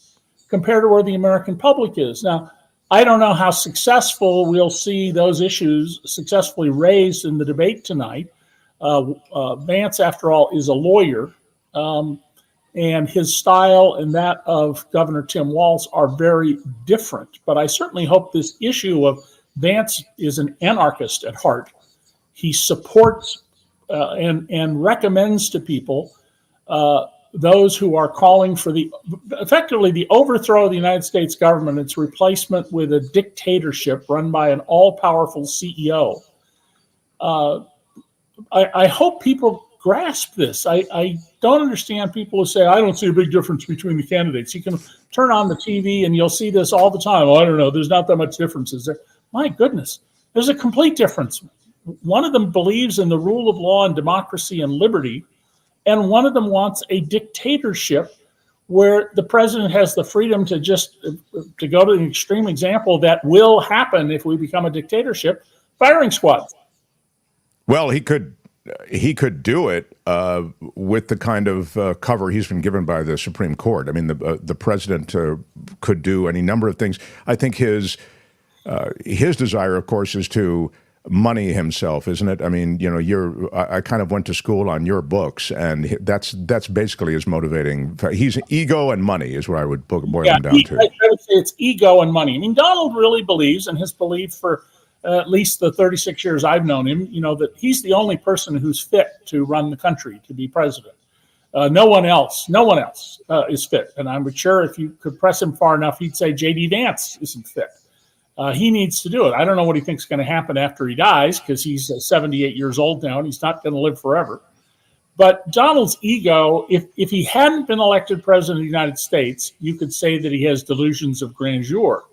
compared to where the American public is. Now, I don't know how successful we'll see those issues successfully raised in the debate tonight. Vance, after all, is a lawyer, and his style and that of Governor Tim Walz are very different. But I certainly hope this issue of Vance is an anarchist at heart. He supports and recommends to people those who are calling for effectively the overthrow of the United States government, its replacement with a dictatorship run by an all-powerful CEO. I hope people grasp this. I don't understand people who say, I don't see a big difference between the candidates. You can turn on the TV and you'll see this all the time. Oh, I don't know, there's not that much difference, is there? My goodness, there's a complete difference. One of them believes in the rule of law and democracy and liberty, and one of them wants a dictatorship where the president has the freedom to to go to an extreme example that will happen if we become a dictatorship, firing squads. Well, he could do it with the kind of cover he's been given by the Supreme Court. I mean, the president could do any number of things. I think his desire, of course, is to money himself, isn't it? I mean, you know, I kind of went to school on your books, and that's basically his motivating. He's ego and money is what I would boil him down to. I would say it's ego and money. I mean, Donald really believes, and has believed for at least the 36 years I've known him, you know, that he's the only person who's fit to run the country, to be president. No one else is fit. And I'm sure if you could press him far enough, he'd say J.D. Vance isn't fit. He needs to do it. I don't know what he thinks is going to happen after he dies, because he's 78 years old now and he's not going to live forever. But Donald's ego, if he hadn't been elected president of the United States, you could say that he has delusions of grandeur.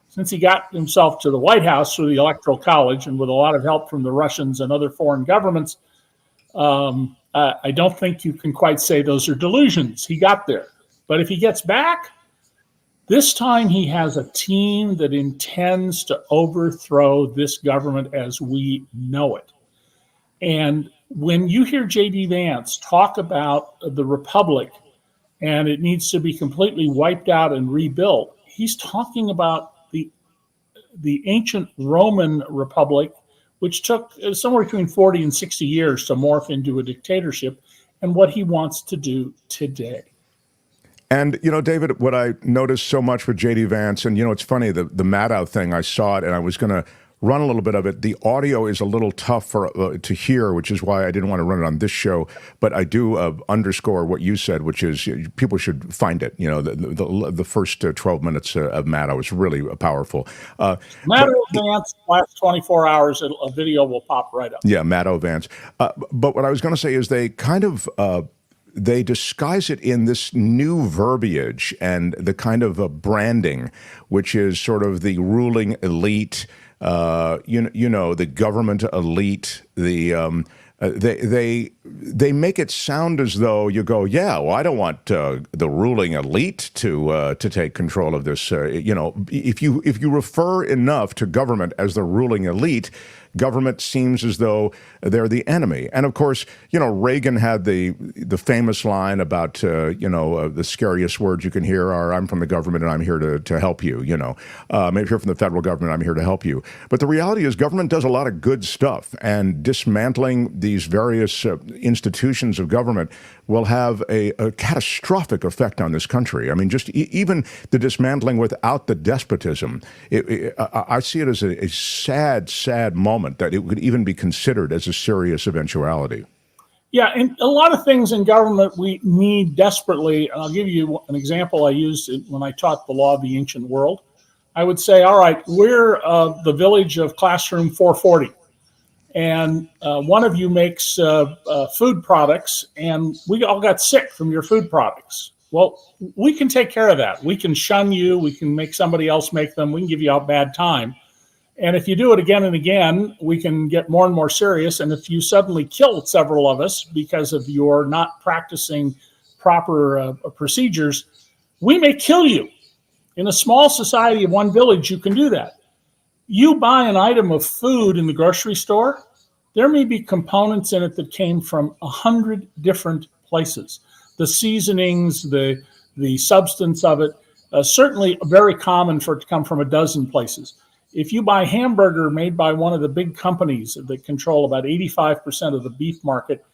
Since he got himself to the White House through the Electoral College and with a lot of help from the Russians and other foreign governments, I don't think you can quite say those are delusions. He got there. But if he gets back, this time he has a team that intends to overthrow this government as we know it. And when you hear J.D. Vance talk about the republic and it needs to be completely wiped out and rebuilt, he's talking about the ancient Roman republic which took somewhere between 40 and 60 years to morph into a dictatorship, and what he wants to do today. And, David, what I noticed so much with J.D. Vance, and, it's funny, the Maddow thing, I saw it, and I was going to run a little bit of it. The audio is a little tough to hear, which is why I didn't want to run it on this show. But I do underscore what you said, which is people should find it. The first 12 minutes of Maddow is really powerful. Maddow Vance, last 24 hours, a video will pop right up. Yeah, Maddow Vance. But what I was going to say is they kind of they disguise it in this new verbiage and the kind of branding, which is sort of the ruling elite. The government elite, they make it sound as though you go, yeah, well, I don't want the ruling elite to take control of this. If you refer enough to government as the ruling elite, government seems as though they're the enemy. And of course, Reagan had the famous line about, the scariest words you can hear are, I'm from the government and I'm here to help you, maybe if you're from the federal government, I'm here to help you. But the reality is government does a lot of good stuff, and dismantling these various institutions of government will have a catastrophic effect on this country. I mean, just even the dismantling without the despotism, I see it as a sad, sad moment that it would even be considered as a serious eventuality. Yeah, and a lot of things in government we need desperately. And I'll give you an example I used when I taught the law of the ancient world. I would say, all right, we're the village of classroom 440. And one of you makes food products, and we all got sick from your food products. Well, we can take care of that. We can shun you. We can make somebody else make them. We can give you a bad time. And if you do it again and again, we can get more and more serious. And if you suddenly kill several of us because of your not practicing proper procedures, we may kill you. In a small society of one village, you can do that. You buy an item of food in the grocery store, there may be components in it that came from 100 different places. The seasonings, the substance of it, certainly very common for it to come from a dozen places. If you buy hamburger made by one of the big companies that control about 85% of the beef market,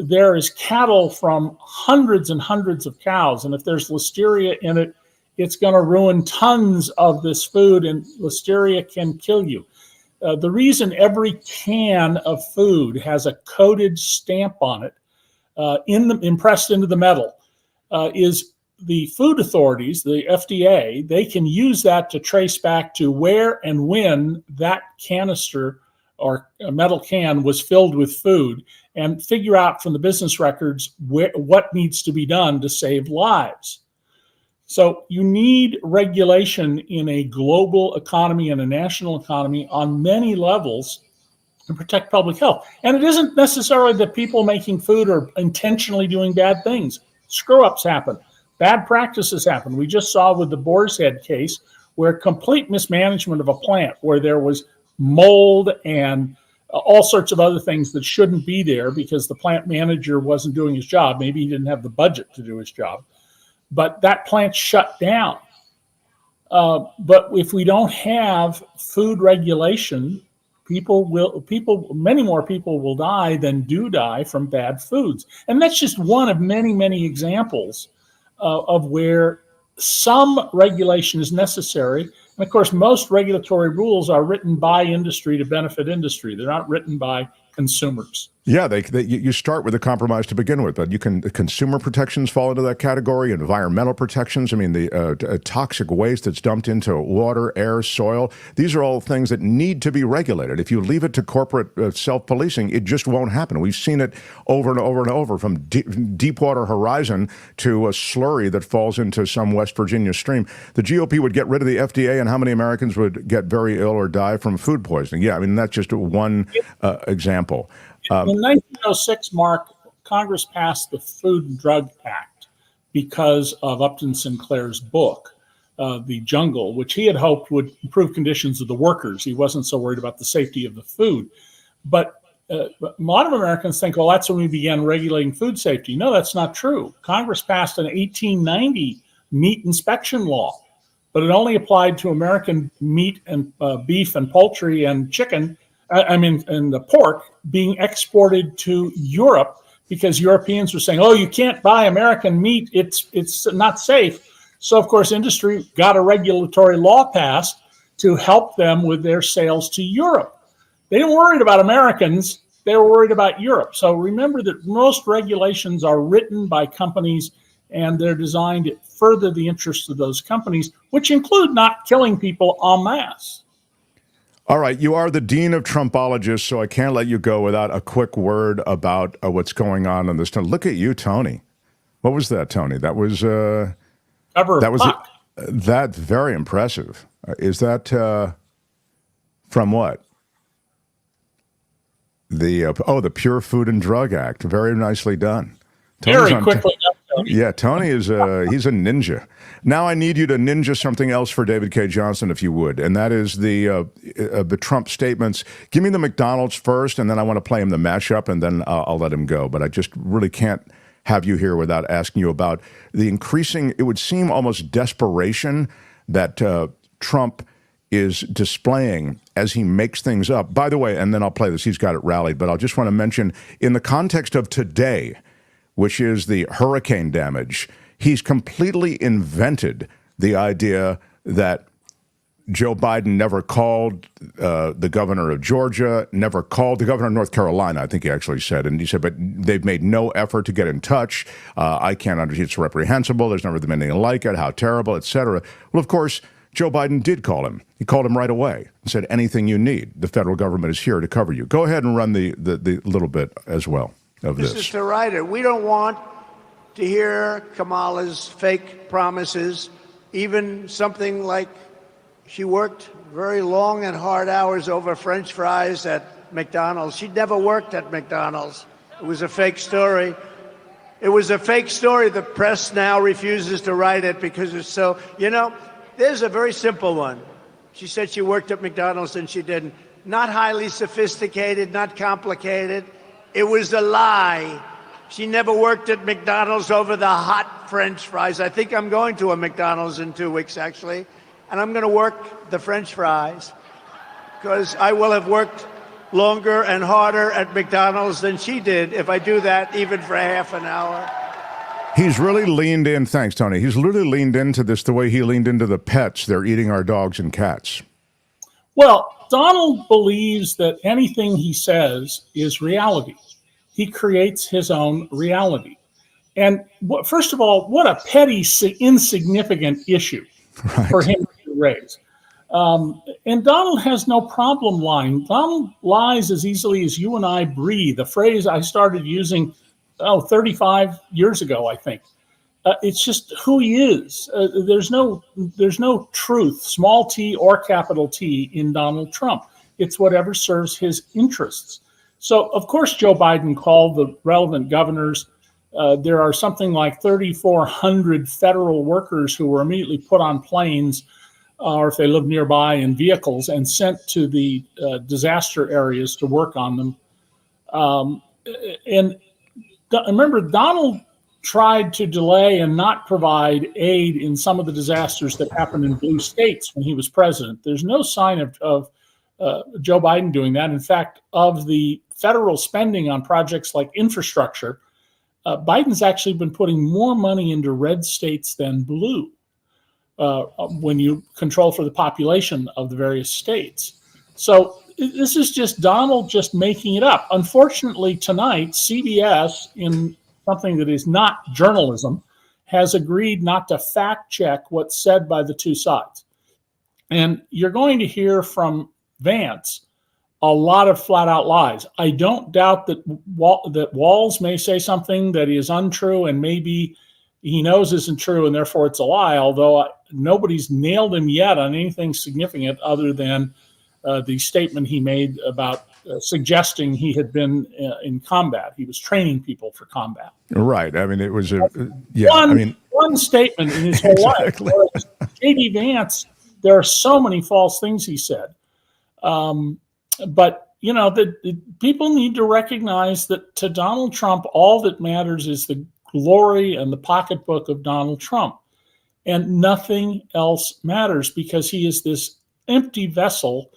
there is cattle from hundreds and hundreds of cows. And if there's listeria in it, it's going to ruin tons of this food, and listeria can kill you. The reason every can of food has a coded stamp on it, impressed into the metal, is the food authorities, the FDA, they can use that to trace back to where and when that canister or a metal can was filled with food, and figure out from the business records what needs to be done to save lives. So you need regulation in a global economy and a national economy on many levels to protect public health. And it isn't necessarily that people making food are intentionally doing bad things. Screw-ups happen. Bad practices happen. We just saw with the Boar's Head case where complete mismanagement of a plant, where there was mold and all sorts of other things that shouldn't be there because the plant manager wasn't doing his job. Maybe he didn't have the budget to do his job. But that plant shut down. But if we don't have food regulation, many more people will die than do die from bad foods. And that's just one of many, many examples of where some regulation is necessary. And of course, most regulatory rules are written by industry to benefit industry. They're not written by consumers. Yeah, you start with a compromise to begin with, but the consumer protections fall into that category, environmental protections. I mean, the toxic waste that's dumped into water, air, soil. These are all things that need to be regulated. If you leave it to corporate self-policing, it just won't happen. We've seen it over and over and over, from Deepwater Horizon to a slurry that falls into some West Virginia stream. The GOP would get rid of the FDA, and how many Americans would get very ill or die from food poisoning? Yeah, I mean, that's just one example. In 1906, Mark, Congress passed the Food and Drug Act because of Upton Sinclair's book, The Jungle, which he had hoped would improve conditions of the workers. He wasn't so worried about the safety of the food. But a lot of Americans think, well, that's when we began regulating food safety. No, that's not true. Congress passed an 1890 meat inspection law, but it only applied to American meat and beef and poultry and chicken and the pork being exported to Europe because Europeans were saying, "Oh, you can't buy American meat; it's not safe." So, of course, industry got a regulatory law passed to help them with their sales to Europe. They didn't worry about Americans; they were worried about Europe. So, remember that most regulations are written by companies, and they're designed to further the interests of those companies, which include not killing people en masse. All right, you are the dean of Trumpologists, so I can't let you go without a quick word about what's going on in this. Look at you, Tony. What was that, Tony? That was that's very impressive. Is that from what? The Pure Food and Drug Act. Very nicely done. Very quickly done, Tony. Yeah, Tony is he's a ninja. Now I need you to ninja something else for David Cay Johnston, if you would, and that is the Trump statements. Give me the McDonald's first, and then I want to play him the mashup, and then I'll let him go. But I just really can't have you here without asking you about the increasing, it would seem almost desperation that Trump is displaying as he makes things up. By the way, and then I'll play this, he's got it rallied, but I'll just want to mention in the context of today, which is the hurricane damage, he's completely invented the idea that Joe Biden never called the governor of Georgia, never called the governor of North Carolina, I think he actually said. And he said, but they've made no effort to get in touch. I can't understand. It's reprehensible. There's never been anything like it. How terrible, et cetera. Well, of course, Joe Biden did call him. He called him right away and said, anything you need, the federal government is here to cover you. Go ahead and run the little bit as well of this. This is to write it. We don't want to hear Kamala's fake promises, even something like she worked very long and hard hours over French fries at McDonald's. She'd never worked at McDonald's. It was a fake story. It was a fake story. The press now refuses to write it because it's so, there's a very simple one. She said she worked at McDonald's and she didn't. Not highly sophisticated, not complicated. It was a lie. She never worked at McDonald's over the hot French fries. I think I'm going to a McDonald's in 2 weeks, actually. And I'm going to work the French fries because I will have worked longer and harder at McDonald's than she did if I do that even for half an hour. He's really leaned in. Thanks, Tony. He's really leaned into this the way he leaned into the pets. They're eating our dogs and cats. Well, Donald believes that anything he says is reality. He creates his own reality. And first of all, what a petty, insignificant issue for him to raise. And Donald has no problem lying. Donald lies as easily as you and I breathe, a phrase I started using 35 years ago, I think. It's just who he is. There's no truth, small t or capital T, in Donald Trump. It's whatever serves his interests. So, of course, Joe Biden called the relevant governors. There are something like 3,400 federal workers who were immediately put on planes, or if they live nearby, in vehicles, and sent to the disaster areas to work on them. And remember, Donald tried to delay and not provide aid in some of the disasters that happened in blue states when he was president. There's no sign of Joe Biden doing that. In fact, of the federal spending on projects like infrastructure, Biden's actually been putting more money into red states than blue when you control for the population of the various states. So this is just Donald just making it up. Unfortunately, tonight, CBS, in something that is not journalism, has agreed not to fact check what's said by the two sides. And you're going to hear from Vance a lot of flat out lies. I don't doubt that Walz may say something that is untrue and maybe he knows isn't true and therefore it's a lie, although nobody's nailed him yet on anything significant other than the statement he made about suggesting he had been in combat. He was training people for combat. Right. I mean, it was one statement in his whole exactly. life. J.D. Vance, there are so many false things he said. But, the people need to recognize that to Donald Trump, all that matters is the glory and the pocketbook of Donald Trump. And nothing else matters because he is this empty vessel.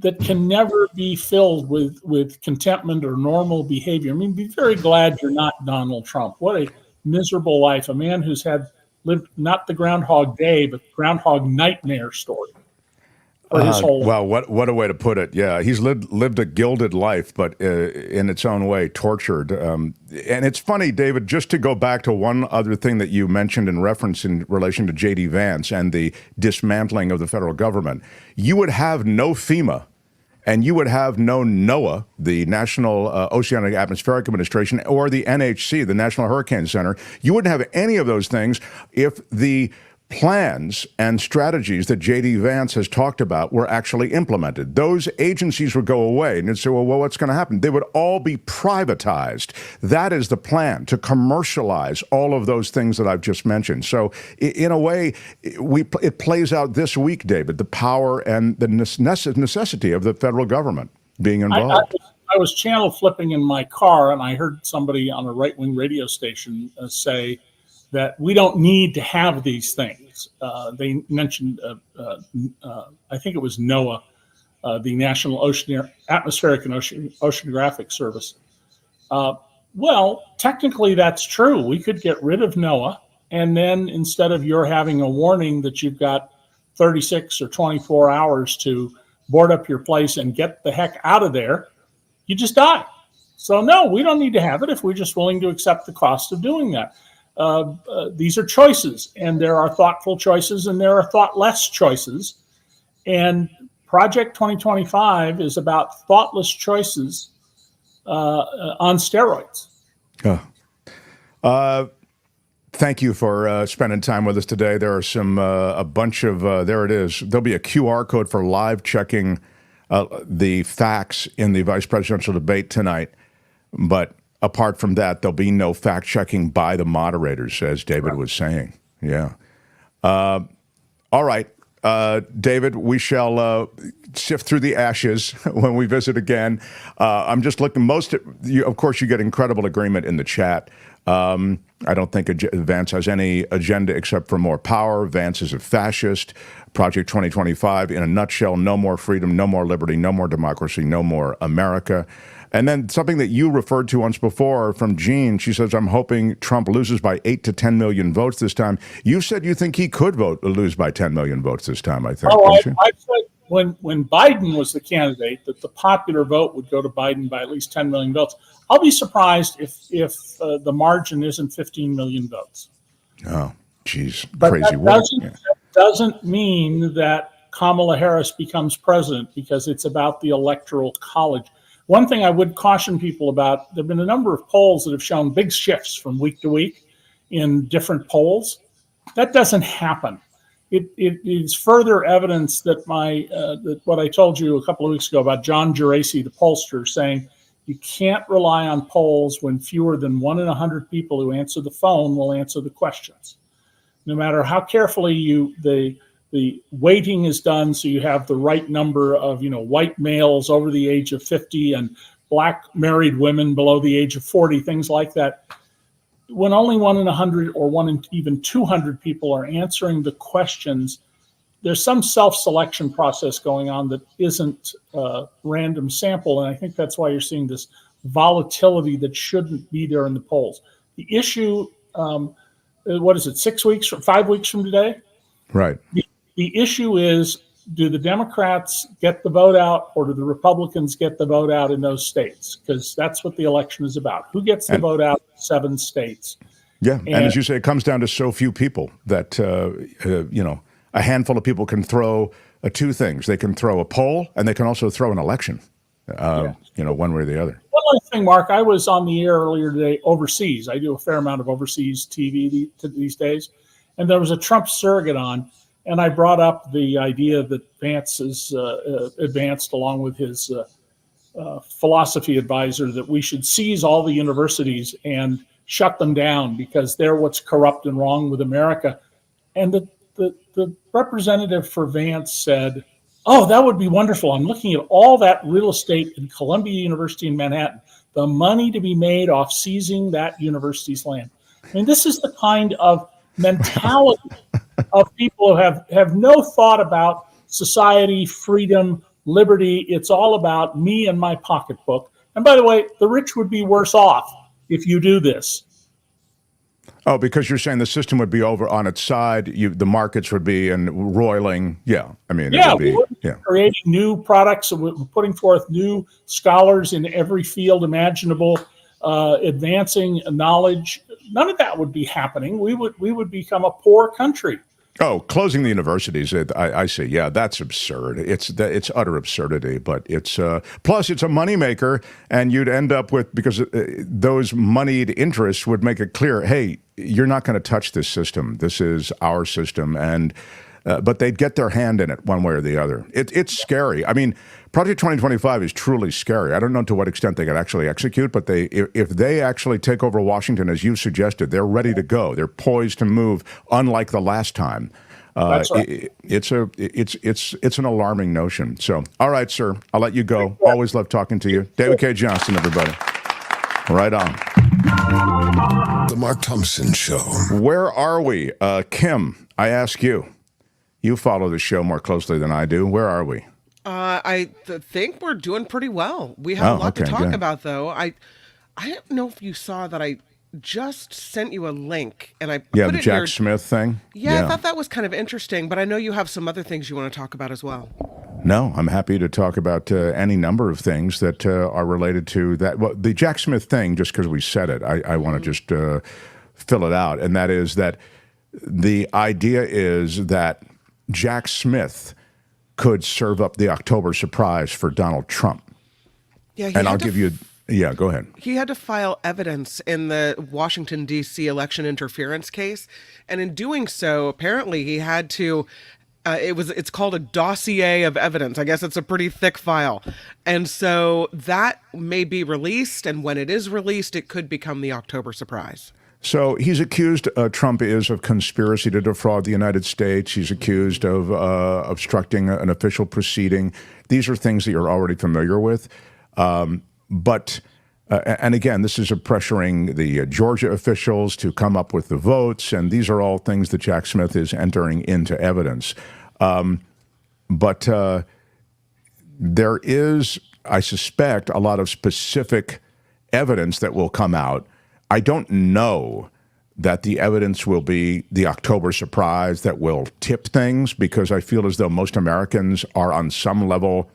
that can never be filled with contentment or normal behavior. I mean, be very glad you're not Donald Trump. What a miserable life. A man who's lived not the Groundhog Day, but Groundhog Nightmare story for his whole life. Well, what a way to put it. Yeah, he's lived a gilded life, but in its own way, tortured. And it's funny, David, just to go back to one other thing that you mentioned in reference in relation to J.D. Vance and the dismantling of the federal government. You would have no FEMA, and you would have no NOAA, the National Oceanic Atmospheric Administration, or the NHC, the National Hurricane Center. You wouldn't have any of those things if the plans and strategies that J.D. Vance has talked about were actually implemented. Those agencies would go away, and you'd say, well, what's going to happen? They would all be privatized. That is the plan, to commercialize all of those things that I've just mentioned. So in a way, it plays out this week, David, the power and the necessity of the federal government being involved. I was channel flipping in my car, and I heard somebody on a right-wing radio station say that we don't need to have these things. They mentioned, I think it was NOAA, the National Atmospheric and Oceanographic Service. Well, technically that's true. We could get rid of NOAA, and then instead of you're having a warning that you've got 36 or 24 hours to board up your place and get the heck out of there, you just die. So no, we don't need to have it if we're just willing to accept the cost of doing that. These are choices, and there are thoughtful choices and there are thoughtless choices. And Project 2025 is about thoughtless choices on steroids. Thank you for spending time with us today. There are a bunch of, there it is. There'll be a QR code for live checking the facts in the vice presidential debate tonight. But apart from that, there'll be no fact checking by the moderators, as David was saying. Yeah. All right. David, we shall sift through the ashes when we visit again. I'm just looking of course, you get incredible agreement in the chat. I don't think Vance has any agenda except for more power. Vance is a fascist. Project 2025, in a nutshell, no more freedom, no more liberty, no more democracy, no more America. And then something that you referred to once before from Jean, she says, I'm hoping Trump loses by 8 to 10 million votes this time. You said you think he could lose by 10 million votes this time, I think. I said when Biden was the candidate that the popular vote would go to Biden by at least 10 million votes. I'll be surprised if the margin isn't 15 million votes. Oh, geez. But crazy that doesn't mean that Kamala Harris becomes president, because it's about the Electoral College. One thing I would caution people about, there have been a number of polls that have shown big shifts from week to week in different polls. That doesn't happen. It is further evidence that that what I told you a couple of weeks ago about John Geraci, the pollster, saying you can't rely on polls when fewer than 1 in 100 people who answer the phone will answer the questions. No matter how carefully the weighting is done, so you have the right number of white males over the age of 50 and black married women below the age of 40, things like that. When only 1 in 100 or 1 in even 200 people are answering the questions, there's some self-selection process going on that isn't a random sample, and I think that's why you're seeing this volatility that shouldn't be there in the polls. The issue, what is it, 5 weeks from today? Right. The issue is, do the Democrats get the vote out, or do the Republicans get the vote out in those states? Because that's what the election is about. Who gets the vote out in 7 states? Yeah, and as you say, it comes down to so few people that, a handful of people can throw 2 things. They can throw a poll, and they can also throw an election, one way or the other. One other thing, Mark, I was on the air earlier today overseas. I do a fair amount of overseas TV these days. And there was a Trump surrogate on, and I brought up the idea that Vance has advanced along with his philosophy advisor that we should seize all the universities and shut them down because they're what's corrupt and wrong with America. And the representative for Vance said, oh, that would be wonderful. I'm looking at all that real estate in Columbia University in Manhattan, the money to be made off seizing that university's land. I mean, this is the kind of mentality of people who have no thought about society, freedom, liberty. It's all about me and my pocketbook. And by the way, the rich would be worse off if you do this. Oh, because you're saying the system would be over on its side, the markets would be and roiling. Yeah, I mean, Yeah, it would be, we're creating new products. We're putting forth new scholars in every field imaginable, advancing knowledge. None of that would be happening. We would become a poor country. Oh, closing the universities, I see. Yeah, that's absurd. It's utter absurdity, but it's plus it's a moneymaker, and you'd end up with, because those moneyed interests would make it clear, hey, you're not going to touch this system. This is our system, and but they'd get their hand in it one way or the other. It's scary. I mean, Project 2025 is truly scary. I don't know to what extent they could actually execute, but if they actually take over Washington, as you suggested, they're ready to go. They're poised to move, unlike the last time. That's right. It's an alarming notion. So, all right, sir, I'll let you go. Always love talking to you. David Cay Johnston, everybody. Right on. The Mark Thompson Show. Where are we? Kim, I ask you. You follow the show more closely than I do. Where are we? I think we're doing pretty well. We have a lot to talk about, though. I don't know if you saw that I just sent you a link, and I put the it Jack Smith thing. Yeah, I thought that was kind of interesting, but I know you have some other things you want to talk about as well. No, I'm happy to talk about any number of things that are related to that. Well, the Jack Smith thing, just because we said it, I want to just fill it out, and that is that the idea is that Jack Smith could serve up the October surprise for Donald Trump. Yeah, and I'll give you. Yeah, go ahead. He had to file evidence in the Washington, D.C. election interference case. And in doing so, apparently he had to, it's called a dossier of evidence. I guess it's a pretty thick file. And so that may be released. And when it is released, it could become the October surprise. So he's accused, Trump is, of conspiracy to defraud the United States. He's accused of obstructing an official proceeding. These are things that you're already familiar with. But again, this is pressuring the Georgia officials to come up with the votes, and these are all things that Jack Smith is entering into evidence. But there is, I suspect, a lot of specific evidence that will come out. I don't know that the evidence will be the October surprise that will tip things, because I feel as though most Americans are on some level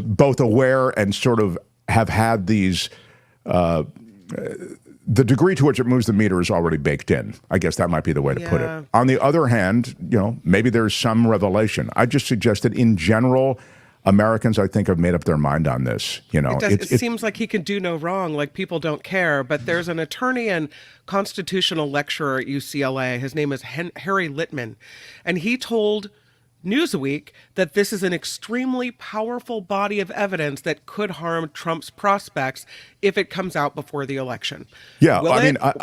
both aware and sort of have had these, the degree to which it moves the meter is already baked in. I guess that might be the way to put it. On the other hand, maybe there's some revelation. I just suggest that in general, Americans, I think, have made up their mind on this. It seems like he can do no wrong, like people don't care. But there's an attorney and constitutional lecturer at UCLA. His name is Harry Littman. And he told Newsweek that this is an extremely powerful body of evidence that could harm Trump's prospects if it comes out before the election. Yeah, will it not?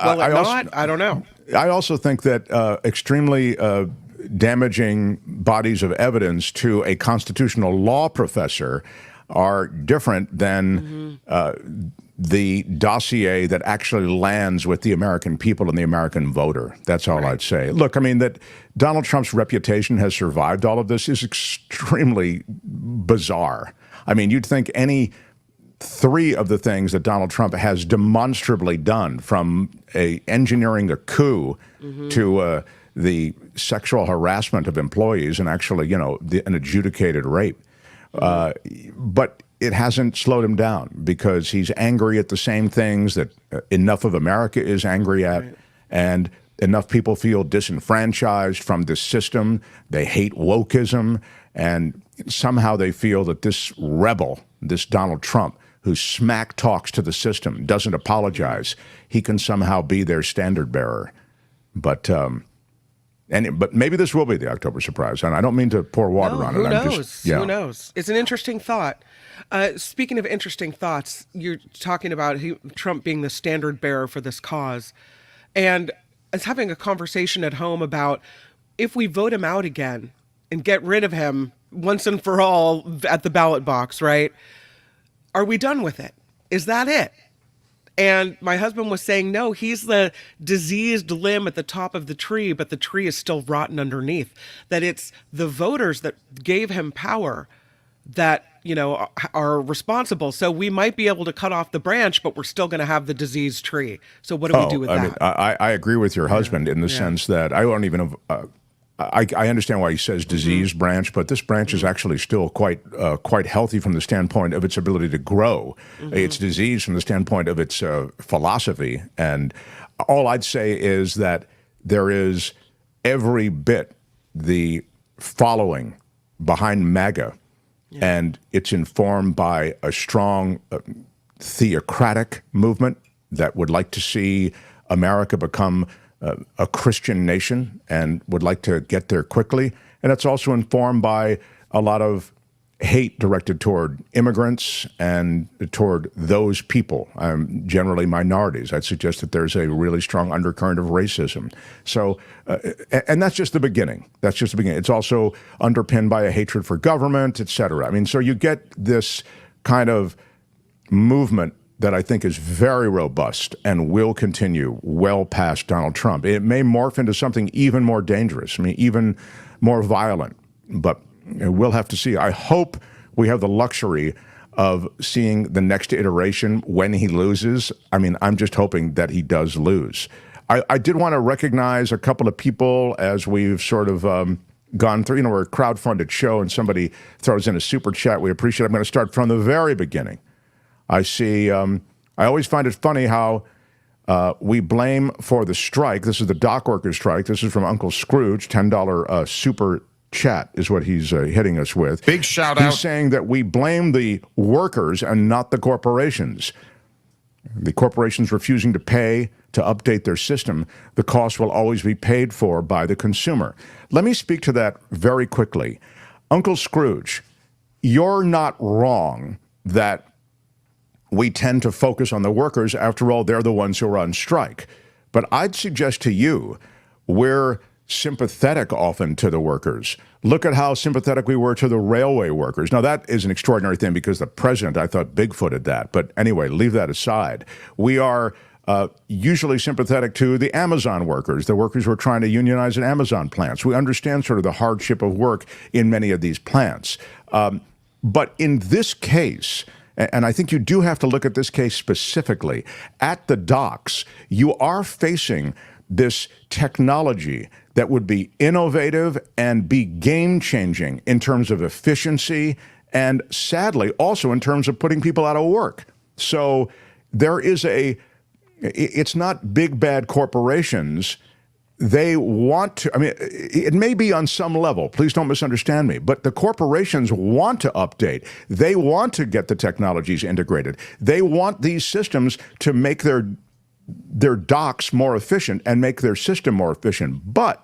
I don't know. I also think that extremely damaging bodies of evidence to a constitutional law professor are different than the dossier that actually lands with the American people and the American voter. That's all I'd say. Look, I mean, that Donald Trump's reputation has survived all of this is extremely bizarre. I mean, you'd think any three of the things that Donald Trump has demonstrably done, from engineering a coup to the sexual harassment of employees and actually, an adjudicated rape. But it hasn't slowed him down, because he's angry at the same things that enough of America is angry at, and enough people feel disenfranchised from this system. They hate wokeism, and somehow they feel that this rebel, this Donald Trump, who smack talks to the system, doesn't apologize, he can somehow be their standard bearer. But maybe this will be the October surprise, and I don't mean to pour water on it. Who knows? Who knows? It's an interesting thought. Speaking of interesting thoughts, you're talking about Trump being the standard bearer for this cause. And I was having a conversation at home about, if we vote him out again and get rid of him once and for all at the ballot box, right? Are we done with it? Is that it? And my husband was saying, no, he's the diseased limb at the top of the tree, but the tree is still rotten underneath. That it's the voters that gave him power that, are responsible. So we might be able to cut off the branch, but we're still going to have the diseased tree. So what do we do with that? Mean, I agree with your husband in the sense that I don't even I understand why he says diseased branch, but this branch is actually still quite healthy from the standpoint of its ability to grow. It's diseased from the standpoint of its philosophy. And all I'd say is that there is every bit the following behind MAGA, and it's informed by a strong theocratic movement that would like to see America become a Christian nation and would like to get there quickly. And it's also informed by a lot of hate directed toward immigrants and toward those people, generally minorities. I'd suggest that there's a really strong undercurrent of racism. So, and that's just the beginning. That's just the beginning. It's also underpinned by a hatred for government, et cetera. I mean, so you get this kind of movement that I think is very robust and will continue well past Donald Trump. It may morph into something even more dangerous, even more violent, but we'll have to see. I hope we have the luxury of seeing the next iteration when he loses. I'm just hoping that he does lose. I did want to recognize a couple of people as we've sort of gone through. We're a crowd-funded show and somebody throws in a super chat. We appreciate it. I'm going to start from the very beginning. I see, I always find it funny how we blame for the strike. This is the Dockworkers strike. This is from Uncle Scrooge, $10 super chat is what he's hitting us with. Big shout out. He's saying that we blame the workers and not the corporations. The corporations refusing to pay to update their system. The cost will always be paid for by the consumer. Let me speak to that very quickly. Uncle Scrooge, you're not wrong that we tend to focus on the workers. After all, they're the ones who are on strike. But I'd suggest to you, we're sympathetic often to the workers. Look at how sympathetic we were to the railway workers. Now, that is an extraordinary thing because the president, I thought, bigfooted that. But anyway, leave that aside. We are usually sympathetic to the Amazon workers, the workers who are trying to unionize in Amazon plants. We understand sort of the hardship of work in many of these plants. But in this case, and I think you do have to look at this case specifically, at the docks, you are facing this technology that would be innovative and be game-changing in terms of efficiency and, sadly, also in terms of putting people out of work. So there is it's not big, bad corporations. They want to, it may be on some level, please don't misunderstand me, but the corporations want to update. They want to get the technologies integrated. They want these systems to make their docks more efficient and make their system more efficient. But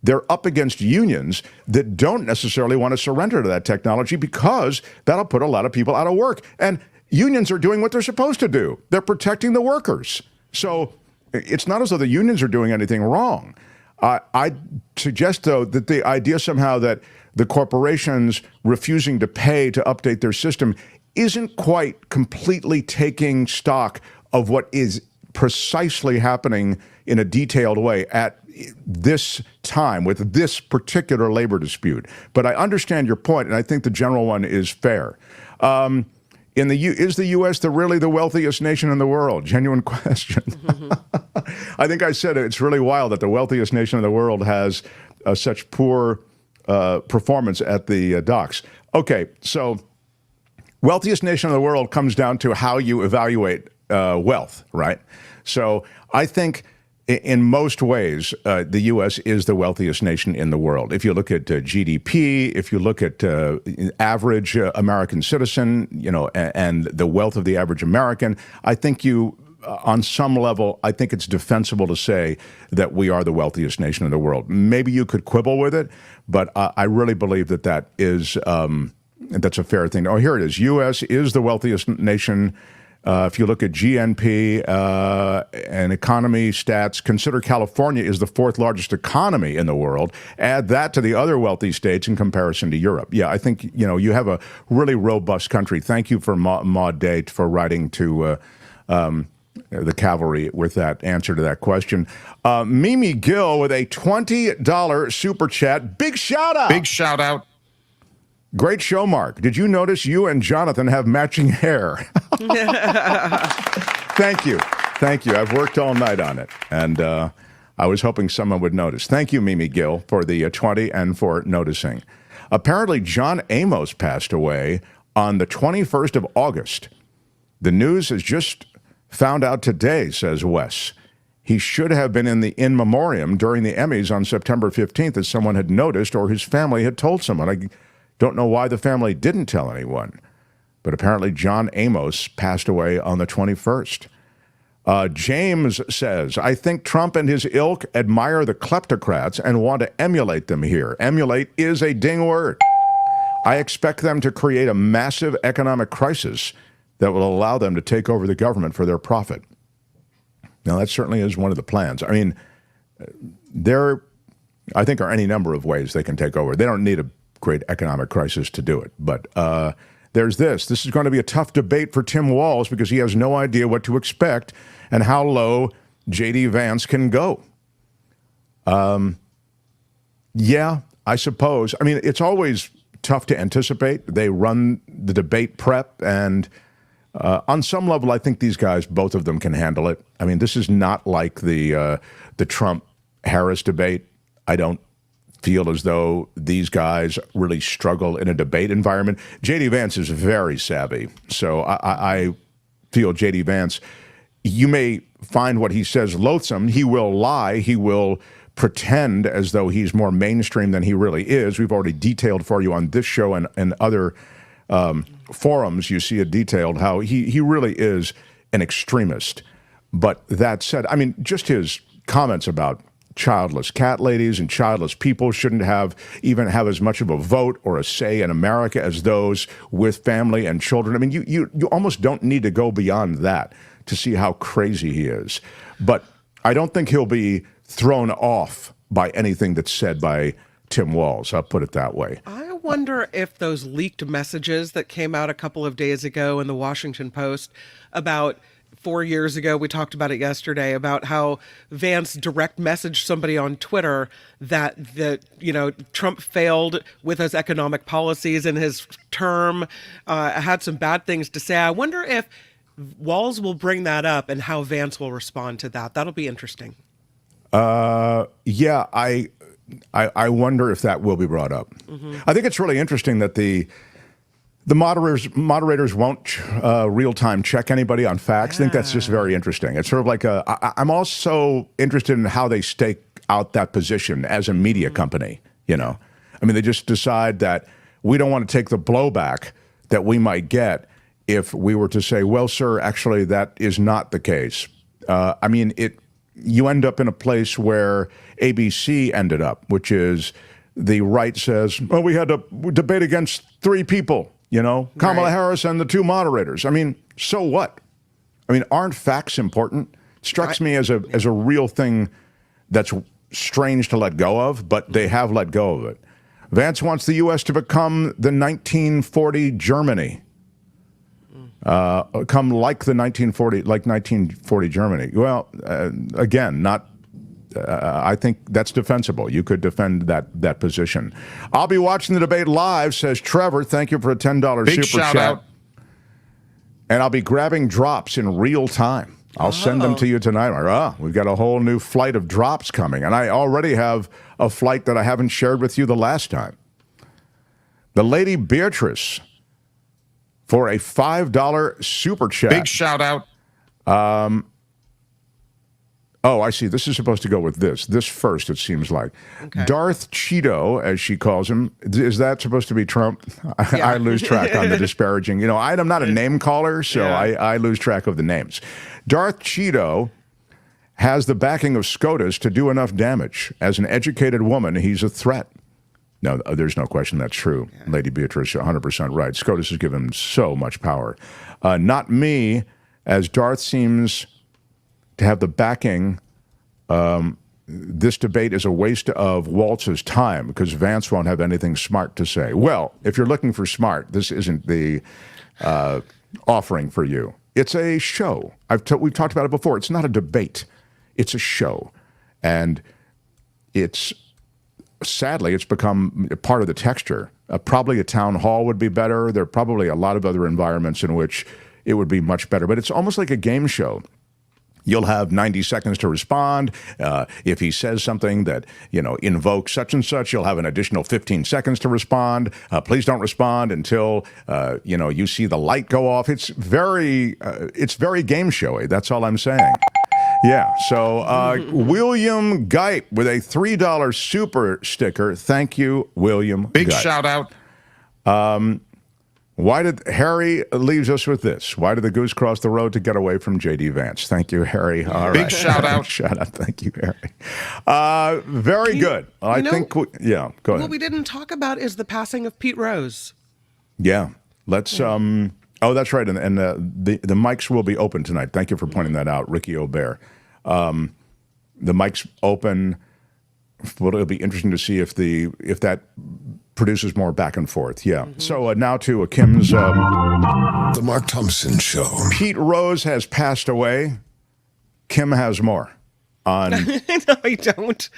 they're up against unions that don't necessarily want to surrender to that technology because that'll put a lot of people out of work. And unions are doing what they're supposed to do. They're protecting the workers. So it's not as though the unions are doing anything wrong. I suggest, though, that the idea somehow that the corporations refusing to pay to update their system isn't quite completely taking stock of what is precisely happening in a detailed way at this time with this particular labor dispute. But I understand your point, and I think the general one is fair. Is the U.S. really the wealthiest nation in the world? Genuine question. I think I said it's really wild that the wealthiest nation in the world has such poor performance at the docks. Okay, so wealthiest nation in the world comes down to how you evaluate wealth, right? So I think in most ways, the U.S. is the wealthiest nation in the world. If you look at GDP, if you look at average American citizen, and the wealth of the average American, I think on some level, I think it's defensible to say that we are the wealthiest nation in the world. Maybe you could quibble with it, but I really believe that is that's a fair thing. Oh, here it is. U.S. is the wealthiest nation. If you look at GNP and economy stats, consider California is the fourth largest economy in the world. Add that to the other wealthy states in comparison to Europe. Yeah, I think, you have a really robust country. Thank you for Maud Day for writing to the cavalry with that answer to that question. Mimi Gill with a $20 super chat. Big shout out. Big shout out. Great show, Mark. Did you notice you and Jonathan have matching hair? Thank you. Thank you. I've worked all night on it, and I was hoping someone would notice. Thank you, Mimi Gill, for the 20 and for noticing. Apparently, John Amos passed away on the 21st of August. The news has just found out today, says Wes. He should have been in the in memoriam during the Emmys on September 15th, as someone had noticed or his family had told someone. I don't know why the family didn't tell anyone, but apparently John Amos passed away on the 21st. James says, I think Trump and his ilk admire the kleptocrats and want to emulate them here. Emulate is a ding word. I expect them to create a massive economic crisis that will allow them to take over the government for their profit. Now, that certainly is one of the plans. I mean, there, I think, are any number of ways they can take over. They don't need a great economic crisis to do it. But there's this. This is going to be a tough debate for Tim Walz because he has no idea what to expect and how low J.D. Vance can go. Yeah, I suppose. I mean, it's always tough to anticipate. They run the debate prep, and on some level, I think these guys, both of them, can handle it. I mean, this is not like the Trump-Harris debate. I don't feel as though these guys really struggle in a debate environment. J.D. Vance is very savvy, so I feel J.D. Vance, you may find what he says loathsome. He will lie. He will pretend as though he's more mainstream than he really is. We've already detailed for you on this show and other forums. You see it detailed how he really is an extremist. But that said, I mean, just his comments about childless cat ladies and childless people shouldn't even have as much of a vote or a say in America as those with family and children. I mean, you almost don't need to go beyond that to see how crazy he is. But I don't think he'll be thrown off by anything that's said by Tim Walz. I'll put it that way. I wonder if those leaked messages that came out a couple of days ago in the Washington Post about 4 years ago, we talked about it yesterday, about how Vance direct messaged somebody on Twitter that Trump failed with his economic policies in his term, had some bad things to say. I wonder if Walz will bring that up and how Vance will respond to that. That'll be interesting. Yeah, I wonder if that will be brought up. Mm-hmm. I think it's really interesting that the moderators won't real-time check anybody on facts. I think that's just very interesting. It's sort of like I'm also interested in how they stake out that position as a media company, I mean, they just decide that we don't want to take the blowback that we might get if we were to say, well, sir, actually, that is not the case. I mean, you end up in a place where ABC ended up, which is the right says, well, we had to debate against three people. Kamala Harris and the two moderators. I mean, so what? I mean, aren't facts important? It strikes me as a real thing that's strange to let go of, but they have let go of it. Vance wants the U.S. to become the 1940 Germany. Come like 1940 Germany. Well, again, not. I think that's defensible. You could defend that position. I'll be watching the debate live, says Trevor. Thank you for a $10 Big super shout chat. Out. And I'll be grabbing drops in real time. I'll send them to you tonight. We've got a whole new flight of drops coming. And I already have a flight that I haven't shared with you the last time. The Lady Beatrice for a $5 super chat. Big shout out. Oh, I see. This is supposed to go with this. This first, it seems like. Okay. Darth Cheeto, as she calls him. Is that supposed to be Trump? Yeah. I lose track on the disparaging. I'm not a name caller, so yeah. I lose track of the names. Darth Cheeto has the backing of SCOTUS to do enough damage. As an educated woman, he's a threat. No, there's no question that's true. Yeah. Lady Beatrice, 100% right. SCOTUS has given him so much power. Not me, as Darth seems to have the backing. This debate is a waste of Walz's time because Vance won't have anything smart to say. Well, if you're looking for smart, this isn't the offering for you. It's a show. We've talked about it before. It's not a debate. It's a show. And sadly, it's become part of the texture. Probably a town hall would be better. There are probably a lot of other environments in which it would be much better. But it's almost like a game show. You'll have 90 seconds to respond. If he says something that, invokes such and such, you'll have an additional 15 seconds to respond. Please don't respond until, you see the light go off. It's very game showy. That's all I'm saying. Yeah. So William Guype with a $3 super sticker. Thank you, William Big Guype. shout out. Why did Harry leaves us with this? Why did the goose cross the road to get away from J.D. Vance? Thank you, Harry. All Big right. shout out. Shout out. Thank you, Harry. Very good. I think, go ahead. What we didn't talk about is the passing of Pete Rose. Yeah. Let's, that's right. And the mics will be open tonight. Thank you for pointing that out, Ricky Aubert. The mics open. Well, it'll be interesting to see if that produces more back and forth. Yeah. So now to Kim's. The Mark Thompson Show. Pete Rose has passed away. Kim has more. On. No, I don't.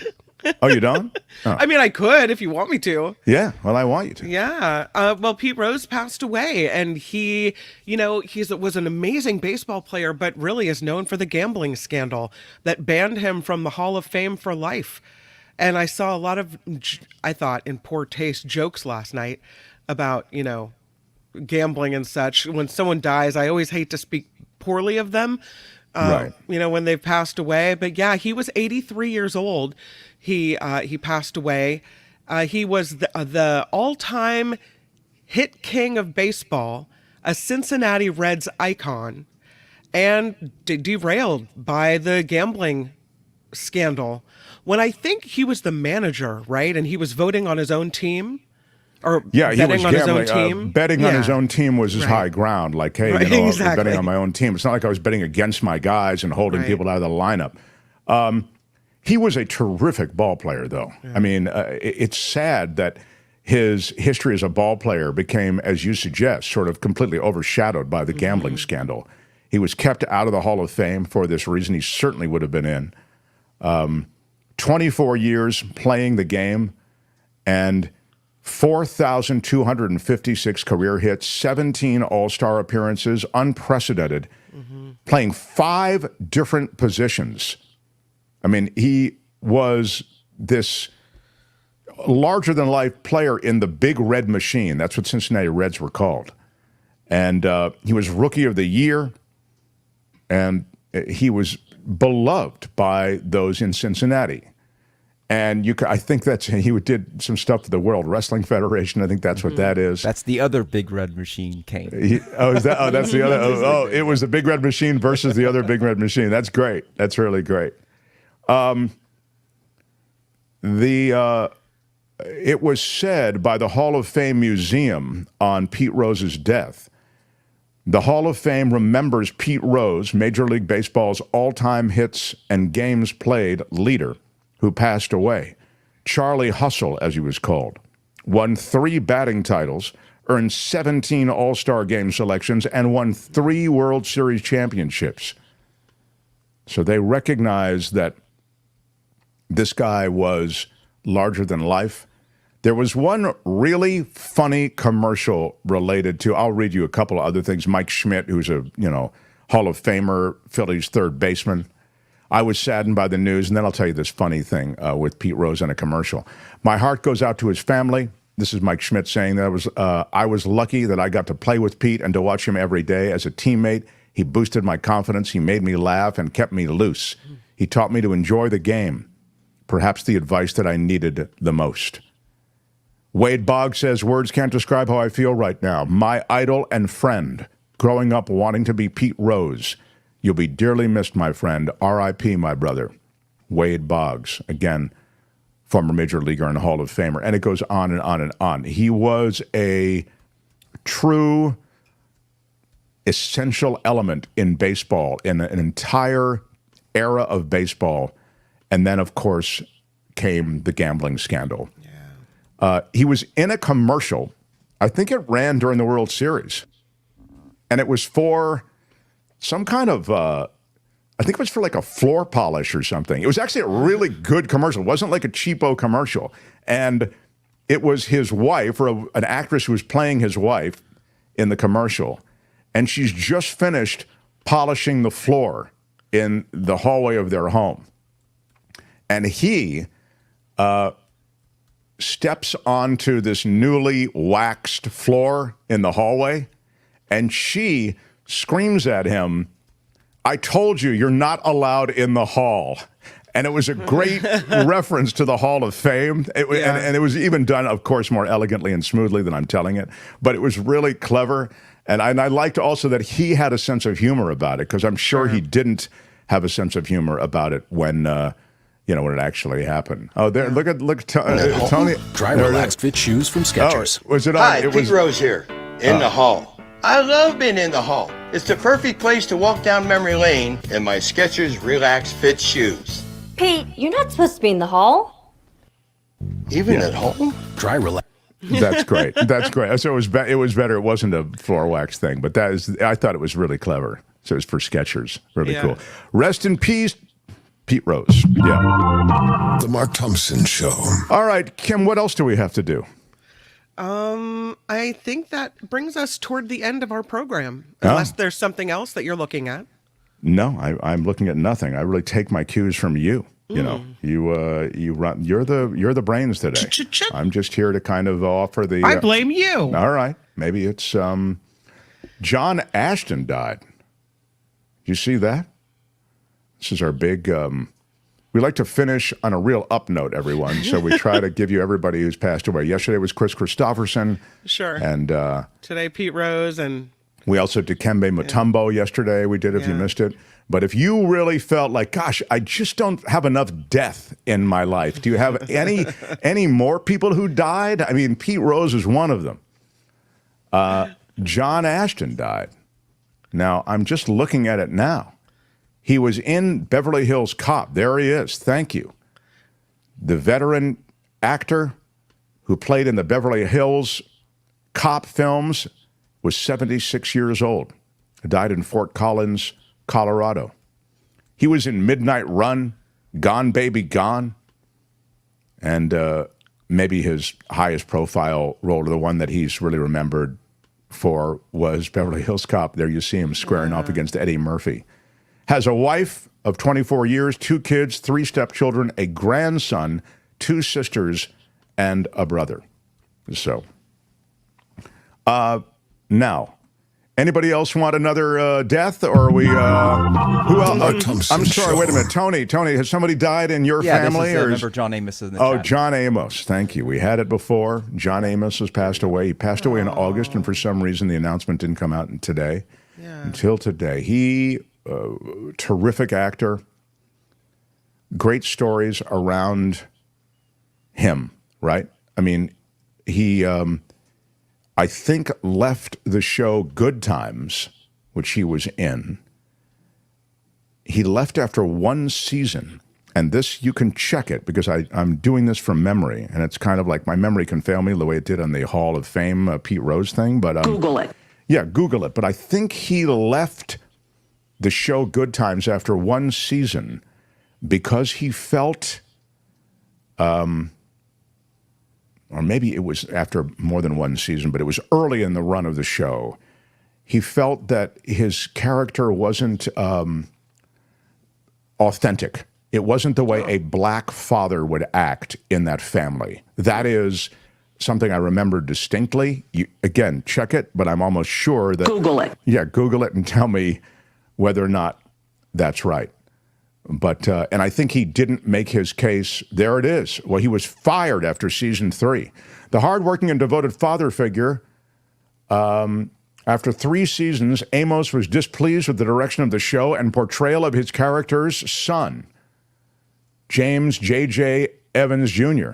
Oh, you don't? Oh. I mean, I could if you want me to. Yeah. Well, I want you to. Yeah. Well, Pete Rose passed away, and he was an amazing baseball player, but really is known for the gambling scandal that banned him from the Hall of Fame for life. And I saw a lot of, I thought, in poor taste jokes last night about, gambling and such. When someone dies, I always hate to speak poorly of them, right. When they've passed away. But yeah, he was 83 years old. He passed away. He was the all-time hit king of baseball, a Cincinnati Reds icon, and derailed by the gambling scandal. When I think he was the manager, right? And he was voting on his own team? Or yeah, he was on his gambling. own team? Betting on his own team was his high ground. Like, hey, exactly. I'm betting on my own team. It's not like I was betting against my guys and holding people out of the lineup. He was a terrific ball player, though. Yeah. I mean, it's sad that his history as a ball player became, as you suggest, sort of completely overshadowed by the gambling scandal. He was kept out of the Hall of Fame for this reason. He certainly would have been in. 24 years playing the game and 4,256 career hits, 17 All-Star appearances, unprecedented, playing 5 different positions. I mean, he was this larger-than-life player in the Big Red Machine. That's what Cincinnati Reds were called. And he was Rookie of the Year, and he was beloved by those in Cincinnati. And I think he did some stuff for the World Wrestling Federation. I think that's what that is. That's the other Big Red Machine, Kane. That's the other. It was the Big Red Machine versus the other Big Red Machine. That's great. That's really great. It was said by the Hall of Fame Museum on Pete Rose's death. The Hall of Fame remembers Pete Rose, Major League Baseball's all-time hits and games played leader, who passed away. Charlie Hustle, as he was called, won 3 batting titles, earned 17 All-Star Game selections, and won 3 World Series championships. So they recognized that this guy was larger than life. There was one really funny commercial related to, I'll read you a couple of other things. Mike Schmidt, who's a, Hall of Famer, Phillies third baseman. I was saddened by the news, and then I'll tell you this funny thing with Pete Rose in a commercial. My heart goes out to his family. This is Mike Schmidt saying that I was lucky that I got to play with Pete and to watch him every day as a teammate. He boosted my confidence. He made me laugh and kept me loose. He taught me to enjoy the game, perhaps the advice that I needed the most. Wade Boggs says, words can't describe how I feel right now. My idol and friend, growing up wanting to be Pete Rose. You'll be dearly missed, my friend. R.I.P., my brother. Wade Boggs, again, former major leaguer and Hall of Famer. And it goes on and on and on. He was a true essential element in baseball, in an entire era of baseball. And then, of course, came the gambling scandal. He was in a commercial. I think it ran during the World Series. And it was for some kind of, I think it was for like a floor polish or something. It was actually a really good commercial. It wasn't like a cheapo commercial. And it was his wife, or an actress who was playing his wife in the commercial. And she's just finished polishing the floor in the hallway of their home. And he steps onto this newly waxed floor in the hallway, and she screams at him, "I told you, you're not allowed in the hall." And it was a great reference to the Hall of Fame. And it was even done, of course, more elegantly and smoothly than I'm telling it. But it was really clever. And I liked also that he had a sense of humor about it, because I'm sure he didn't have a sense of humor about it when when it actually happened. Oh, there! Look at Tony. Dry, relaxed fit shoes from Skechers. Was it? Hi, Pete Rose here, in the hall. I love being in the hall. It's the perfect place to walk down memory lane in my Skechers Relax Fit shoes. Pete, you're not supposed to be in the hall. Even at home? Dry, relax. That's great. That's great. So it was better. It wasn't a floor wax thing, but I thought it was really clever. So it was for Skechers. Really cool. Rest in peace, Pete Rose. Yeah. The Mark Thompson Show. All right, Kim, what else do we have to do? I think that brings us toward the end of our program. Unless there's something else that you're looking at. No, I'm looking at nothing. I really take my cues from you. You know, you run. You're the brains today. I'm just here to kind of offer the. I blame you. All right, maybe it's John Aston died. You see that? This is our big. We like to finish on a real up note, everyone. So we try to give you everybody who's passed away. Yesterday was Chris Christopherson. Sure. And today, Pete Rose, and we also did Dikembe Mutombo yesterday. We did, if you missed it. But if you really felt like, gosh, I just don't have enough death in my life. Do you have any more people who died? I mean, Pete Rose is one of them. John Aston died. Now, I'm just looking at it now. He was in Beverly Hills Cop. There he is. Thank you. The veteran actor who played in the Beverly Hills Cop films was 76 years old. He died in Fort Collins, Colorado. He was in Midnight Run, Gone Baby Gone, and maybe his highest profile role, or the one that he's really remembered for, was Beverly Hills Cop. There you see him squaring off against Eddie Murphy. Has a wife of 24 years, 2 kids, 3 stepchildren, a grandson, 2 sisters, and a brother. So, now, anybody else want another death, or are we? Who else? I'm sorry. Wait a minute, Tony. Has somebody died in your family? This is, remember John Amos in the chat. chat. John Amos. Thank you. We had it before. John Amos has passed away. He passed away in August, and for some reason the announcement didn't come out today. Until today, he. Terrific actor. Great stories around him, right? I mean, he, I think, left the show Good Times, which he was in. He left after 1 season. And this, you can check it, because I'm doing this from memory. And it's kind of like my memory can fail me the way it did on the Hall of Fame Pete Rose thing. But Google it. Yeah, Google it. But I think he left the show Good Times after 1 season because he felt, or maybe it was after more than 1 season, but it was early in the run of the show. He felt that his character wasn't authentic. It wasn't the way a black father would act in that family. That is something I remember distinctly. Again, check it, but I'm almost sure that... Google it. Yeah, Google it and tell me whether or not that's right. But, and I think he didn't make his case. There it is. Well, he was fired after season 3. The hardworking and devoted father figure, after 3 seasons, Amos was displeased with the direction of the show and portrayal of his character's son, James J.J. Evans Jr.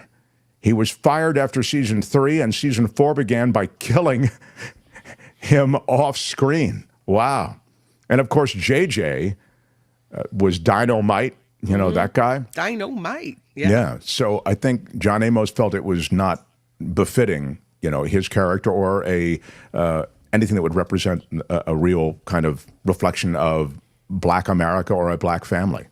He was fired after season 3, and season 4 began by killing him off screen. Wow. And of course, JJ was Dynamite, you know, that guy? Dynamite. Yeah. So I think John Amos felt it was not befitting, you know, his character or a anything that would represent a real kind of reflection of Black America or a Black family.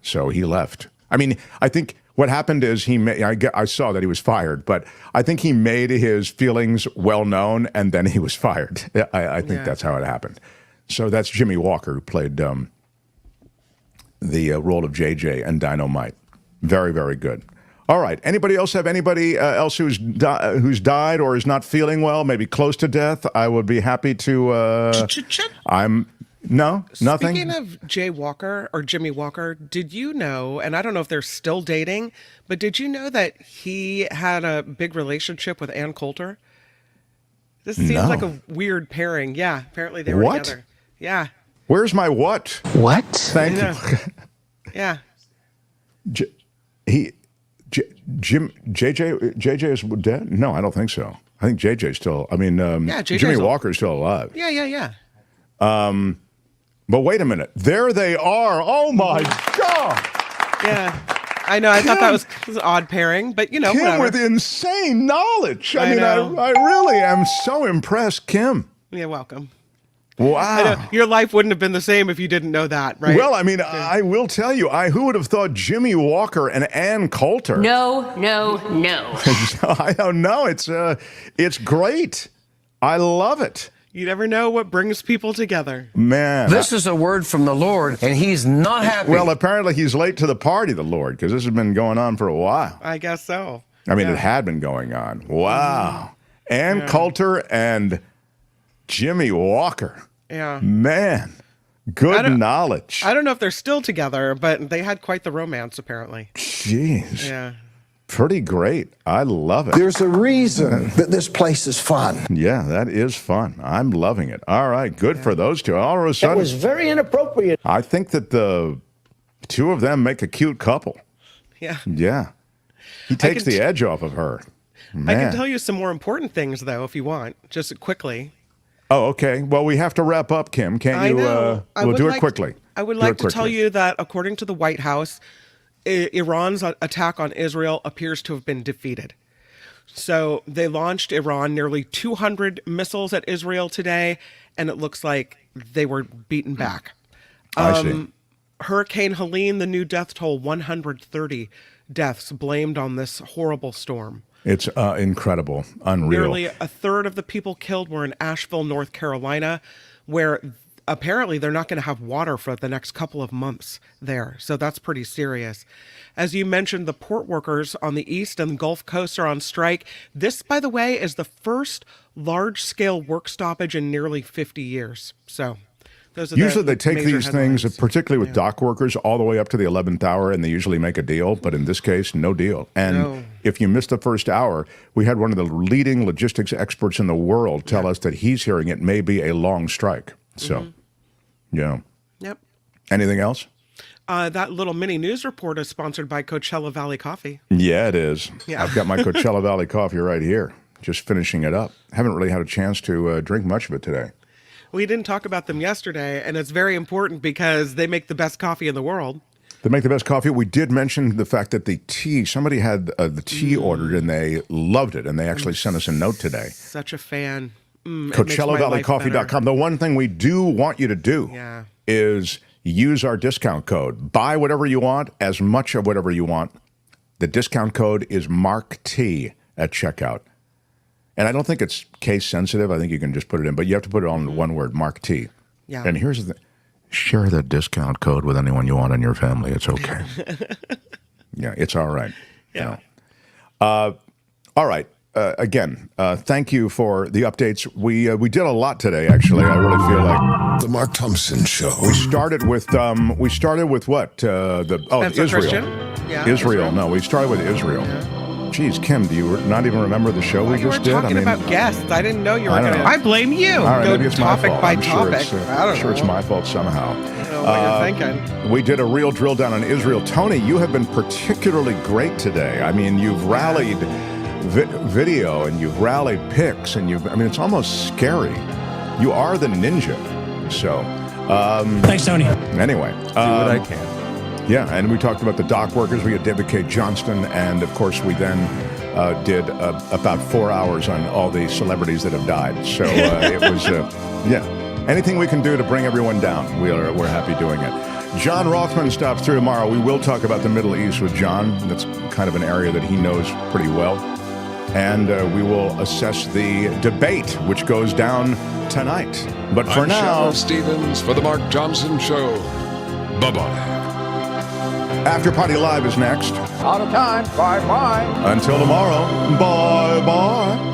So he left. I mean, I think what happened is I saw that he was fired, but I think he made his feelings well known, and then he was fired. I think that's how it happened. So that's Jimmy Walker, who played the role of JJ and Dynamite. Very, very good. All right. Anybody else have anybody else who's died or is not feeling well, maybe close to death? I would be happy to. No, nothing. Speaking of Jay Walker or Jimmy Walker, did you know, and I don't know if they're still dating, but did you know that he had a big relationship with Ann Coulter? This seems like a weird pairing. Yeah, apparently they were together. Yeah. Where's my what? What? Thank you. Yeah. JJ is dead? No, I don't think so. I think JJ's still. I mean, Jimmy Walker's still alive. Yeah. But wait a minute. There they are. Oh, my God. Yeah. I know. I thought that was an odd pairing, but, Kim whatever. with insane knowledge. I really am so impressed, Kim. Yeah, welcome. Wow. I know. Your life wouldn't have been the same if you didn't know that, right? Well, I mean, I will tell you, who would have thought Jimmy Walker and Ann Coulter? No. I don't know. It's great. I love it. You never know what brings people together. Man. This is a word from the Lord, and he's not happy. Well, apparently he's late to the party, the Lord, because this has been going on for a while. I guess so. I mean, it had been going on. Wow. Ann Coulter and Jimmy Walker. Yeah. Man. Good knowledge. I don't know if they're still together, but they had quite the romance, apparently. Jeez. Yeah. Pretty great. I love it. There's a reason that this place is fun. Yeah, that is fun. I'm loving it. All right, good for those two. All of a sudden, That was very inappropriate. I think that the two of them make a cute couple. Yeah. Yeah. He takes the edge off of her. Man. I can tell you some more important things, though, if you want, just quickly. Oh, okay. Well, we have to wrap up, Kim. Can't you? We'll do it quickly. I would like to tell you that, according to the White House, Iran's attack on Israel appears to have been defeated. So they launched Iran nearly 200 missiles at Israel today, and it looks like they were beaten back. I see. Hurricane Helene, the new death toll, 130 deaths blamed on this horrible storm. It's incredible, unreal. Nearly a third of the people killed were in Asheville, North Carolina, where apparently they're not going to have water for the next couple of months there. So that's pretty serious. As you mentioned, the port workers on the East and Gulf Coast are on strike. This, by the way, is the first large-scale work stoppage in nearly 50 years. So those are usually they take these headlines. things, particularly with dock workers, all the way up to the 11th hour, and they usually make a deal. But in this case, no deal. And if you missed the first hour, we had one of the leading logistics experts in the world tell us that he's hearing it may be a long strike. So, yeah. Yep. Anything else? That little mini news report is sponsored by Coachella Valley Coffee. Yeah, it is. Yeah. I've got my Coachella Valley coffee right here, just finishing it up. Haven't really had a chance to drink much of it today. We didn't talk about them yesterday, and it's very important because they make the best coffee in the world. They make the best coffee. We did mention the fact that the tea, somebody had the tea ordered and they loved it, and they actually sent us a note today. Such a fan. CoachellaValleyCoffee.com. The one thing we do want you to do is use our discount code. Buy whatever you want, as much of whatever you want. The discount code is MARK-T at checkout. And I don't think it's case sensitive. I think you can just put it in, but you have to put it on one word, Mark-T. Yeah. And here's the thing. Share that discount code with anyone you want in your family. It's okay. Yeah, it's all right. Yeah. All right. Again, thank you for the updates. We did a lot today, actually. I really feel like The Mark Thompson Show. we started with what? Israel. Christian? Yeah, Israel. No, we started with Israel. Geez, Kim, do you not even remember the show we You were just did? talking about guests. I didn't know you were I don't going to. know. I blame you. All right, Go maybe it's my topic fault. by I'm topic. sure I don't know. it's my fault somehow. I don't know what you're thinking. We did a real drill down on Israel. Tony, you have been particularly great today. I mean, you've rallied video and you've rallied pics, and it's almost scary. You are the ninja. So, thanks, Tony. Anyway, Do what I can. Yeah, and we talked about the dock workers. We had David Cay Johnston, and of course, we then did about 4 hours on all the celebrities that have died. So it was, anything we can do to bring everyone down, we're happy doing it. John Rothman stops through tomorrow. We will talk about the Middle East with John. That's kind of an area that he knows pretty well. And we will assess the debate, which goes down tonight. But for now, Sheriff Stevens for the Mark Johnson Show. Bye-bye. After Party Live is next. Out of time. Bye-bye. Until tomorrow, bye-bye.